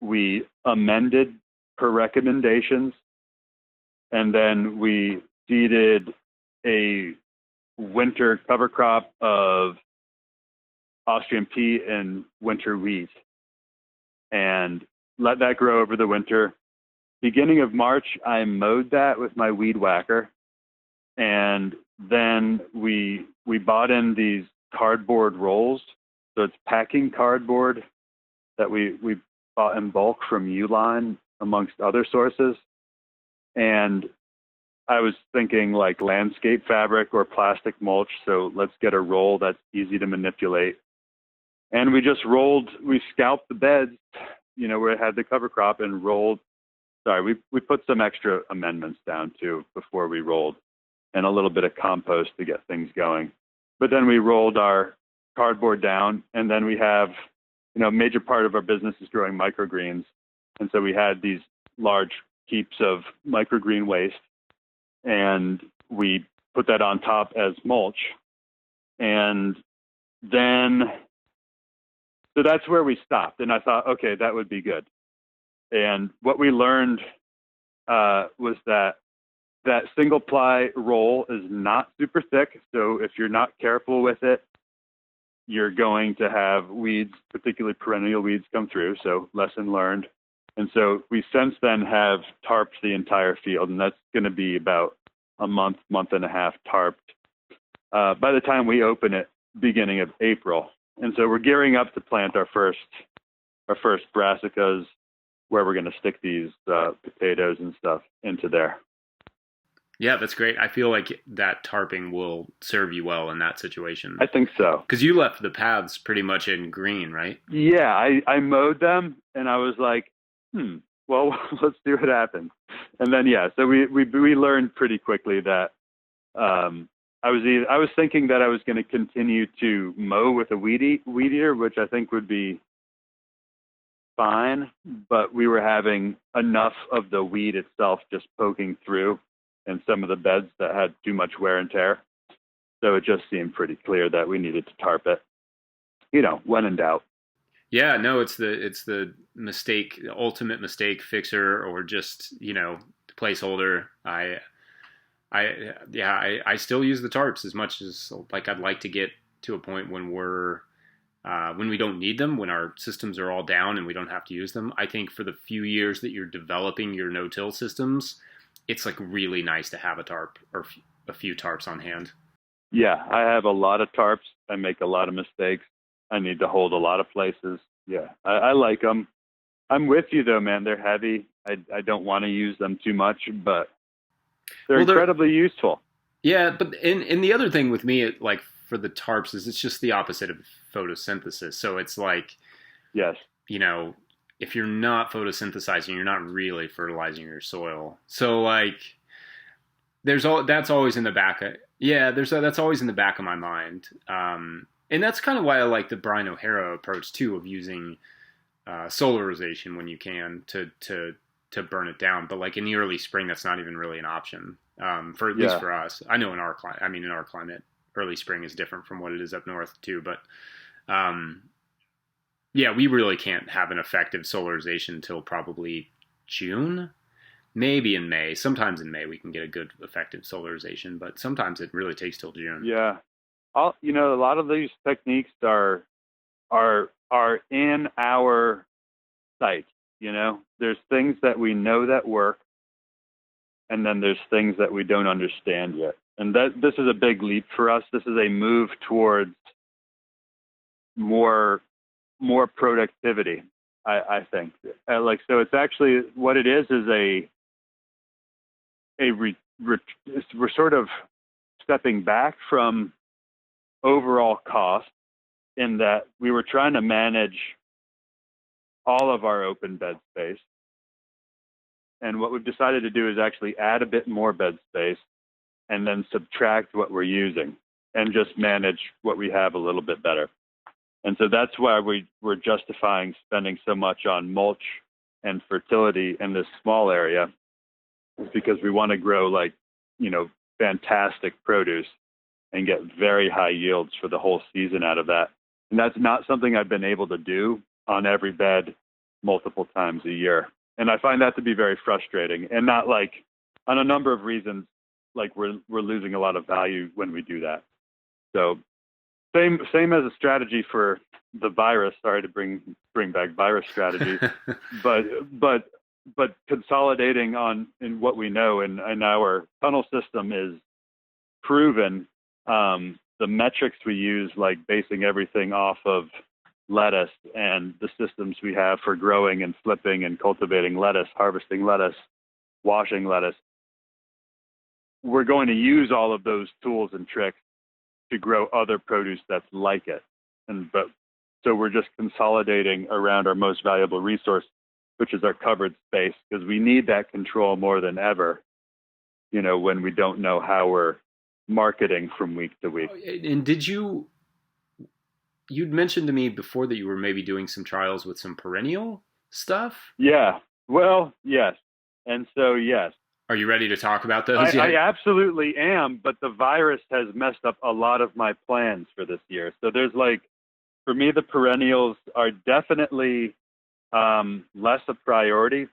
We amended per recommendations. And then we seeded a winter cover crop of Austrian pea and winter wheat, and let that grow over the winter. Beginning of March, I mowed that with my weed whacker. And then we bought in these cardboard rolls. So it's packing cardboard that we bought in bulk from Uline, amongst other sources. And I was thinking like landscape fabric or plastic mulch. So let's get a roll that's easy to manipulate. And we scalped the beds, where it had the cover crop, and rolled. Sorry, we put some extra amendments down too before we rolled, and a little bit of compost to get things going. But then we rolled our cardboard down, and then we have, a major part of our business is growing microgreens. And so we had these large heaps of microgreen waste, and we put that on top as mulch. And then, so that's where we stopped. And I thought, okay, that would be good. And what we learned was that single ply roll is not super thick. So if you're not careful with it, you're going to have weeds, particularly perennial weeds, come through. So lesson learned. And so we since then have tarped the entire field, and that's going to be about a month and a half tarped by the time we open it, beginning of April. And so we're gearing up to plant our first brassicas, where we're going to stick these potatoes and stuff into there. Yeah, that's great. I feel like that tarping will serve you well in that situation. I think so. Because you left the paths pretty much in green, right? Yeah, I mowed them, and I was like, well, let's see what happens. And then, yeah, so we learned pretty quickly that I was thinking that I was going to continue to mow with a weed eater, which I think would be fine, but we were having enough of the weed itself just poking through in some of the beds that had too much wear and tear. So it just seemed pretty clear that we needed to tarp it, when in doubt. Yeah, no, it's the mistake, the ultimate mistake fixer, or just, placeholder. I still use the tarps as much as I'd like to get to a point when when we don't need them, when our systems are all down and we don't have to use them. I think for the few years that you're developing your no-till systems, it's really nice to have a tarp or a few tarps on hand. Yeah, I have a lot of tarps. I make a lot of mistakes. I need to hold a lot of places. Yeah, I like them. I'm with you though, man. They're heavy. I don't want to use them too much, but they're incredibly useful. Yeah, but and the other thing with me, for the tarps, is it's just the opposite of photosynthesis. So it's yes, if you're not photosynthesizing, you're not really fertilizing your soil. So that's always in the back. That's always in the back of my mind. And that's kind of why I like the Brian O'Hara approach too, of using solarization when you can to burn it down. But in the early spring, that's not even really an option at least for us. I know in our climate, early spring is different from what it is up north too. But we really can't have an effective solarization until probably June, maybe in May. Sometimes in May we can get a good effective solarization, but sometimes it really takes till June. Yeah. A lot of these techniques are in our sight. There's things that we know that work, and then there's things that we don't understand yet. And this is a big leap for us. This is a move towards more productivity, I think. So it's actually what it is we're sort of stepping back from overall cost, in that we were trying to manage all of our open bed space. And what we've decided to do is actually add a bit more bed space and then subtract what we're using and just manage what we have a little bit better. And so that's why we're justifying spending so much on mulch and fertility in this small area, is because we want to grow fantastic produce and get very high yields for the whole season out of that. And that's not something I've been able to do on every bed multiple times a year. And I find that to be very frustrating, and not on a number of reasons, we're losing a lot of value when we do that. So same as a strategy for the virus. Sorry to bring back virus strategy, but consolidating in what we know, and our tunnel system is proven. The metrics we use, basing everything off of lettuce, and the systems we have for growing and flipping and cultivating lettuce, harvesting lettuce, washing lettuce, we're going to use all of those tools and tricks to grow other produce that's like it. So we're just consolidating around our most valuable resource, which is our covered space, because we need that control more than ever, when we don't know how we're marketing from week to week. And did you you'd mentioned to me before that you were maybe doing some trials with some perennial stuff. Yeah. Well, yes. And so, yes. Are you ready to talk about those I yet? absolutely am, but the virus has messed up a lot of my plans for this year. So there's for me, the perennials are definitely less a priority.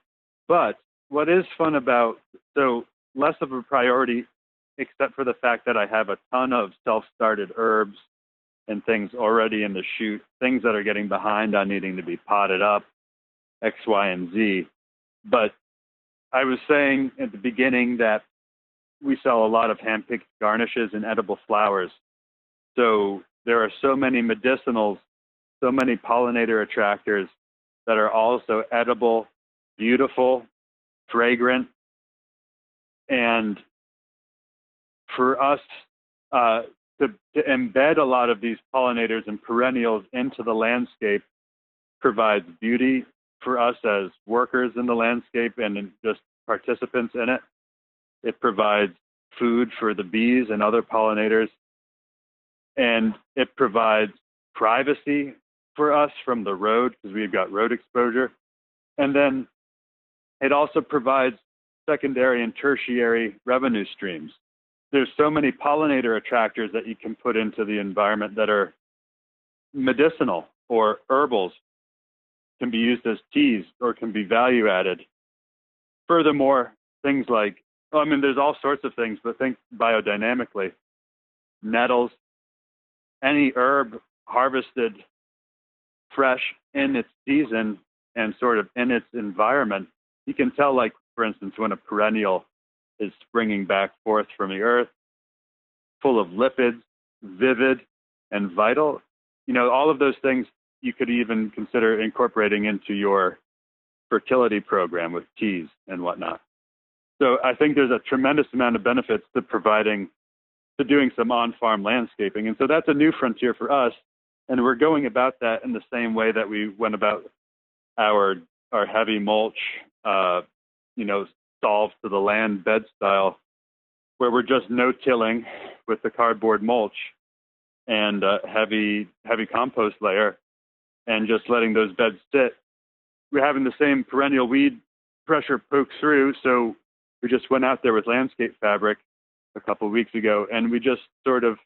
But what is fun less of a priority, except for the fact that I have a ton of self-started herbs and things already in the chute, things that are getting behind on needing to be potted up, X, Y, and Z. But I was saying at the beginning that we sell a lot of hand-picked garnishes and edible flowers. So there are so many medicinals, so many pollinator attractors that are also edible, beautiful, fragrant. And for us to embed a lot of these pollinators and perennials into the landscape provides beauty for us as workers in the landscape and just participants in it. It provides food for the bees and other pollinators. And it provides privacy for us from the road because we've got road exposure. And then it also provides secondary and tertiary revenue streams. There's so many pollinator attractors that you can put into the environment that are medicinal or herbals, can be used as teas or can be value added. Furthermore, things like, there's all sorts of things, but think biodynamically. Nettles, any herb harvested fresh in its season and sort of in its environment, you can tell, like, for instance, when a perennial is springing back forth from the earth, full of lipids, vivid and vital. All of those things you could even consider incorporating into your fertility program with teas and whatnot. So I think there's a tremendous amount of benefits to doing some on-farm landscaping. And so that's a new frontier for us. And we're going about that in the same way that we went about our heavy mulch, solved to the land bed style, where we're just no-tilling with the cardboard mulch and heavy compost layer and just letting those beds sit. We're having the same perennial weed pressure poke through, so we just went out there with landscape fabric a couple of weeks ago, and we just sort of,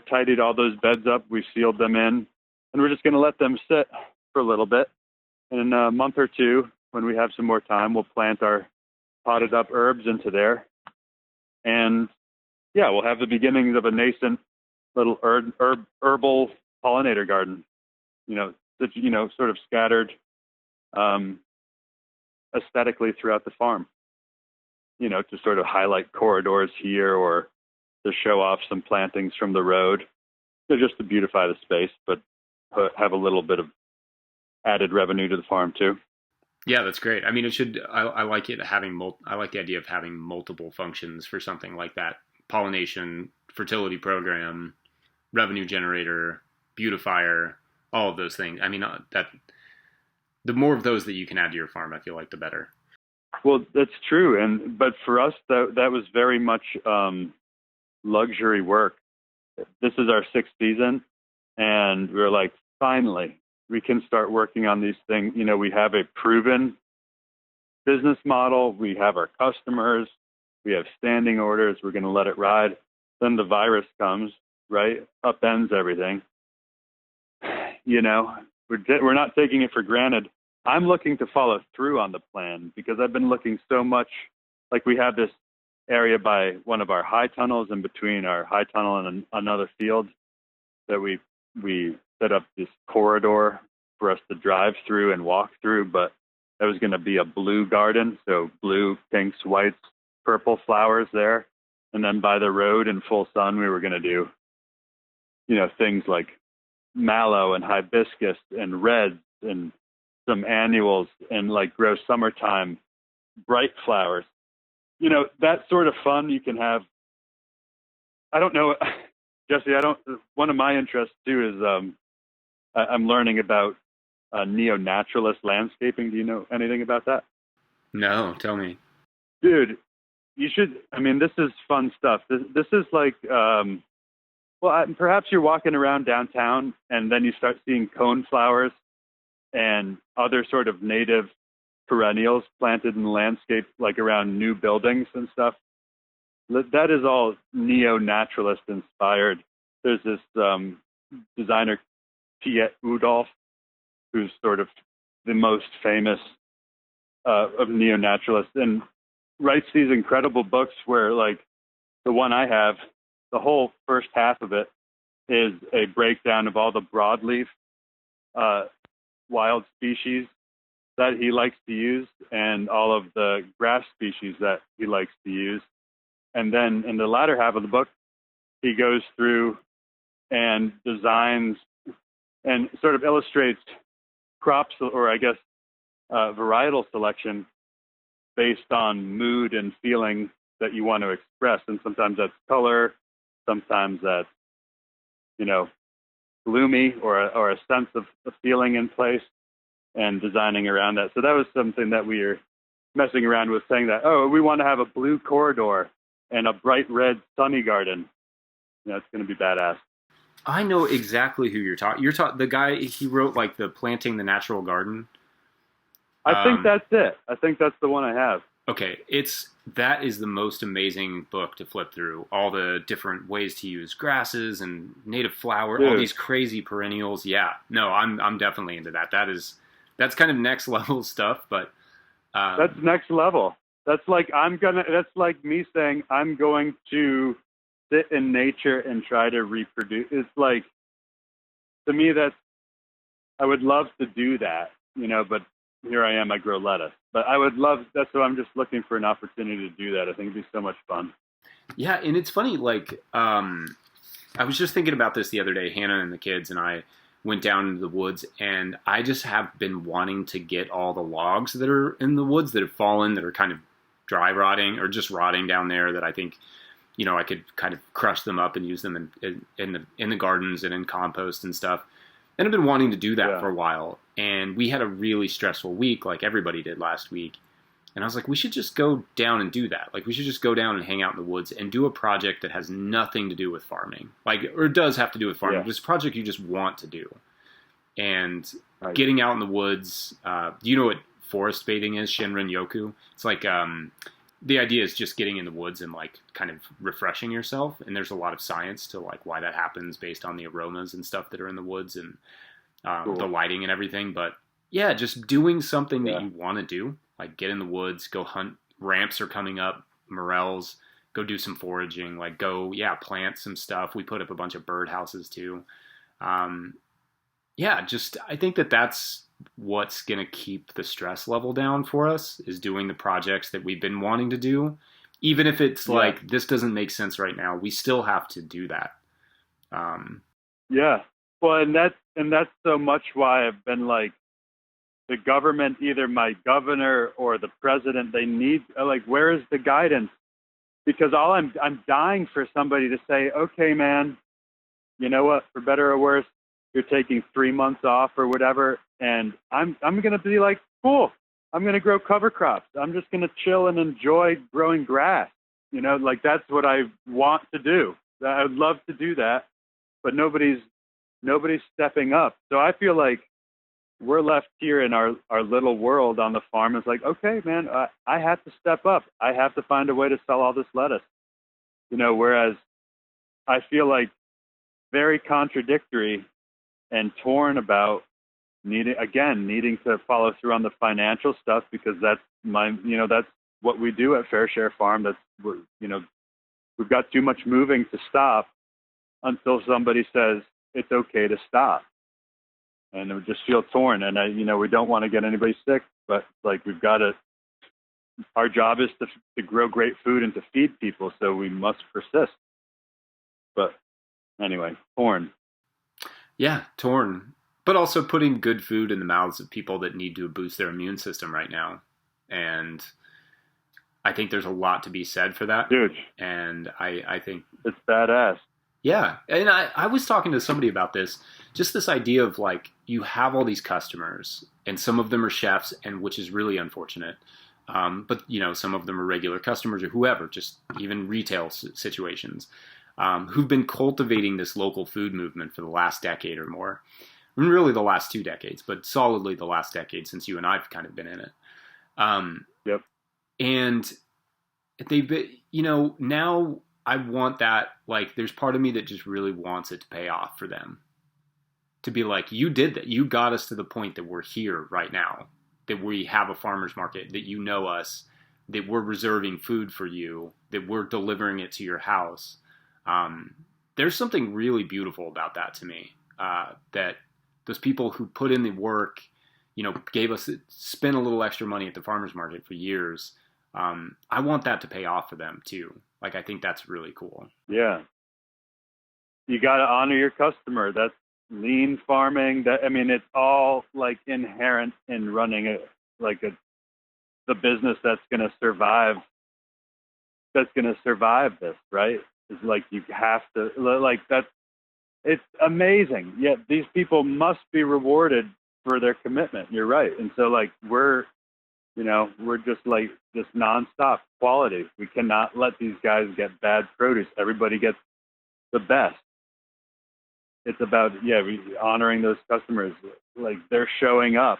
tidied all those beds up. We sealed them in, and we're just going to let them sit for a little bit. And in a month or two, when we have some more time, we'll plant our potted up herbs into there. And yeah, we'll have the beginnings of a nascent little herbal pollinator garden, sort of scattered aesthetically throughout the farm, to sort of highlight corridors here or to show off some plantings from the road, just to beautify the space, but have a little bit of added revenue to the farm too. Yeah, that's great. It should. I like it having. I like the idea of having multiple functions for something like that: pollination, fertility program, revenue generator, beautifier, all of those things. That the more of those that you can add to your farm, I feel like the better. Well, that's true, but for us, that was very much luxury work. This is our 6th season, and we're like, finally, we can start working on these things. We have a proven business model. We have our customers. We have standing orders. We're going to let it ride. Then the virus comes, right? Upends everything. We're not taking it for granted. I'm looking to follow through on the plan because I've been looking so much. Like, we have this area by one of our high tunnels, in between our high tunnel and another field, that we set up this corridor for us to drive through and walk through, but that was going to be a blue garden, so blue, pinks, whites, purple flowers there. And then by the road in full sun, we were going to do, things like mallow and hibiscus and reds and some annuals and grow summertime bright flowers. That sort of fun you can have. I don't know, Jesse, one of my interests too is I'm learning about neo-naturalist landscaping. Do you know anything about that? No, tell me. Dude, you should. This is fun stuff. This is like Well, perhaps you're walking around downtown and then you start seeing coneflowers and other sort of native perennials planted in the landscape, like around new buildings and stuff. That is all neo-naturalist inspired. There's this designer, Piet Udolf, who's sort of the most famous of neo-naturalists, and writes these incredible books where, like, the one I have, the whole first half of it is a breakdown of all the broadleaf wild species that he likes to use and all of the grass species that he likes to use. And then in the latter half of the book, he goes through and designs and sort of illustrates crops, or I guess varietal selection based on mood and feeling that you want to express. And sometimes that's color, sometimes that's, gloomy or a sense of a feeling in place, and designing around that. So that was something that we were messing around with, saying that, we want to have a blue corridor and a bright red sunny garden. It's going to be badass. I know exactly who you're talking. You're talking the guy, he wrote like the Planting the Natural Garden. I think that's it. I think that's the one I have. Okay, that is the most amazing book to flip through. All the different ways to use grasses and native flower, all these crazy perennials. Yeah, no, I'm definitely into that. That's kind of next level stuff, but that's next level. That's like me saying I'm going to sit in nature and try to reproduce. It's like, to me, I would love to do that, but here I am, I grow lettuce. But that's what I'm just looking for, an opportunity to do that. I think it'd be so much fun. Yeah, and it's funny, like, I was just thinking about this the other day. Hannah and the kids and I went down into the woods, and I just have been wanting to get all the logs that are in the woods that have fallen, that are kind of dry rotting or just rotting down there, that I think, I could kind of crush them up and use them in the gardens and in compost and stuff. And I've been wanting to do that for a while. And we had a really stressful week, like everybody did last week. And I was like, we should just go down and do that. Like, we should just go down and hang out in the woods and do a project that has nothing to do with farming. Like, or it does have to do with farming, but it's a project you just want to do. And getting out in the woods, do you know what forest bathing is? Shinrin Yoku? It's like, the idea is just getting in the woods and like kind of refreshing yourself. And there's a lot of science to like why that happens based on the aromas and stuff that are in the woods and the lighting and everything. But yeah, just doing something that you want to do, like get in the woods, go hunt. Ramps are coming up, morels, go do some foraging, like plant some stuff. We put up a bunch of bird houses too. I think that's what's going to keep the stress level down for us, is doing the projects that we've been wanting to do. Even if it's like, this doesn't make sense right now, we still have to do that. Well, and that's so much why I've been like, the government, either my governor or the president, they need, like, where is the guidance? Because I'm dying for somebody to say, okay, man, you know what, for better or worse, you're taking 3 months off or whatever. And I'm going to be like, cool, I'm going to grow cover crops. I'm just going to chill and enjoy growing grass. Like, that's what I want to do. I would love to do that, but nobody's stepping up. So I feel like we're left here in our little world on the farm. It's like, okay, man, I have to step up. I have to find a way to sell all this lettuce. Whereas I feel like very contradictory and torn about needing to follow through on the financial stuff, because that's that's what we do at Fair Share Farm. We've got too much moving to stop until somebody says it's okay to stop. And we just feel torn. And we don't want to get anybody sick, but like, we've got to, our job is to grow great food and to feed people. So we must persist. But anyway, torn. Yeah, torn. But also putting good food in the mouths of people that need to boost their immune system right now. And I think there's a lot to be said for that. Huge. And I think it's badass. Yeah. And I was talking to somebody about this, just this idea of like, you have all these customers and some of them are chefs, and which is really unfortunate. But some of them are regular customers or whoever, just even retail situations. who've been cultivating this local food movement for the last decade or more. I mean, really the last 2 decades, but solidly the last decade since you and I've kind of been in it. Yep. And they've been, now I want that, like, there's part of me that just really wants it to pay off for them. To be like, you did that. You got us to the point that we're here right now, that we have a farmer's market, that you know us, that we're reserving food for you, that we're delivering it to your house. There's something really beautiful about that to me, that those people who put in the work, spent a little extra money at the farmer's market for years. I want that to pay off for them too. Like, I think that's really cool. Yeah. You got to honor your customer. That's lean farming. It's all like inherent in running the business that's going to survive. That's going to survive this, right? It's like you have to, like, that's, it's amazing. Yet these people must be rewarded for their commitment. You're right. And so, like, we're just like this nonstop quality. We cannot let these guys get bad produce. Everybody gets the best. It's about, honoring those customers. Like, they're showing up.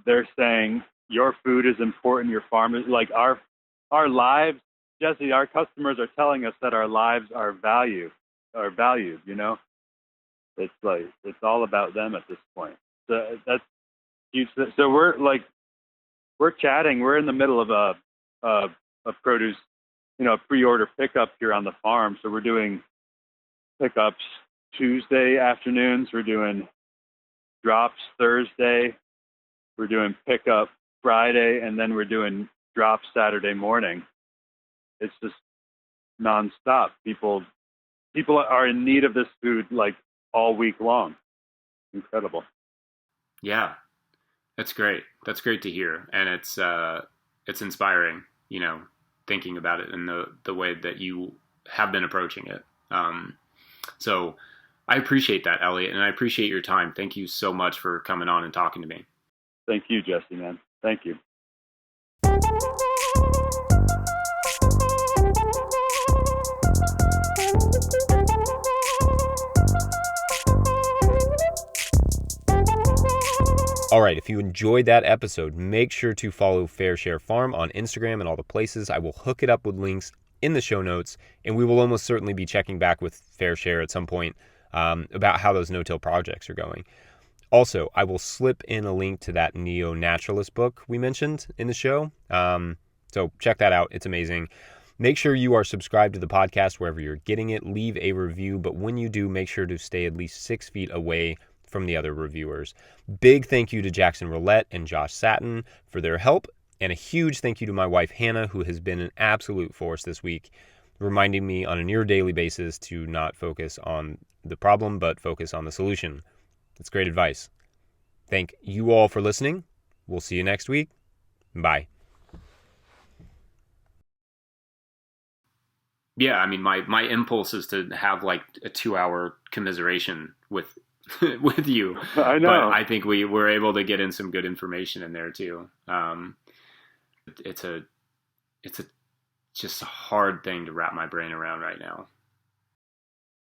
They're saying, your food is important. Your farm is, like, our lives, Jesse, our customers are telling us that our lives are valued, It's like, it's all about them at this point. So that's huge. So we're chatting. We're in the middle of a produce, pre-order pickup here on the farm. So we're doing pickups Tuesday afternoons. We're doing drops Thursday. We're doing pickup Friday, and then we're doing drops Saturday morning. It's just nonstop. People are in need of this food, like, all week long. Incredible. Yeah, that's great. That's great to hear, and it's inspiring. Thinking about it in the way that you have been approaching it. So I appreciate that, Elliot, and I appreciate your time. Thank you so much for coming on and talking to me. Thank you, Jesse, man. Thank you. All right, if you enjoyed that episode, make sure to follow Fair Share Farm on Instagram and all the places. I will hook it up with links in the show notes, and we will almost certainly be checking back with Fair Share at some point about how those no-till projects are going. Also, I will slip in a link to that neo-naturalist book we mentioned in the show. So check that out. It's amazing. Make sure you are subscribed to the podcast wherever you're getting it. Leave a review, but when you do, make sure to stay at least 6 feet away from the other reviewers. Big thank you to Jackson Roulette and Josh Satin for their help, and a huge thank you to my wife Hannah, who has been an absolute force this week, reminding me on a near daily basis to not focus on the problem, but focus on the solution. That's great advice. Thank you all for listening. We'll see you next week. Bye. Yeah, my impulse is to have like a 2-hour commiseration with you. I know. But I think we were able to get in some good information in there too. It's just a hard thing to wrap my brain around right now.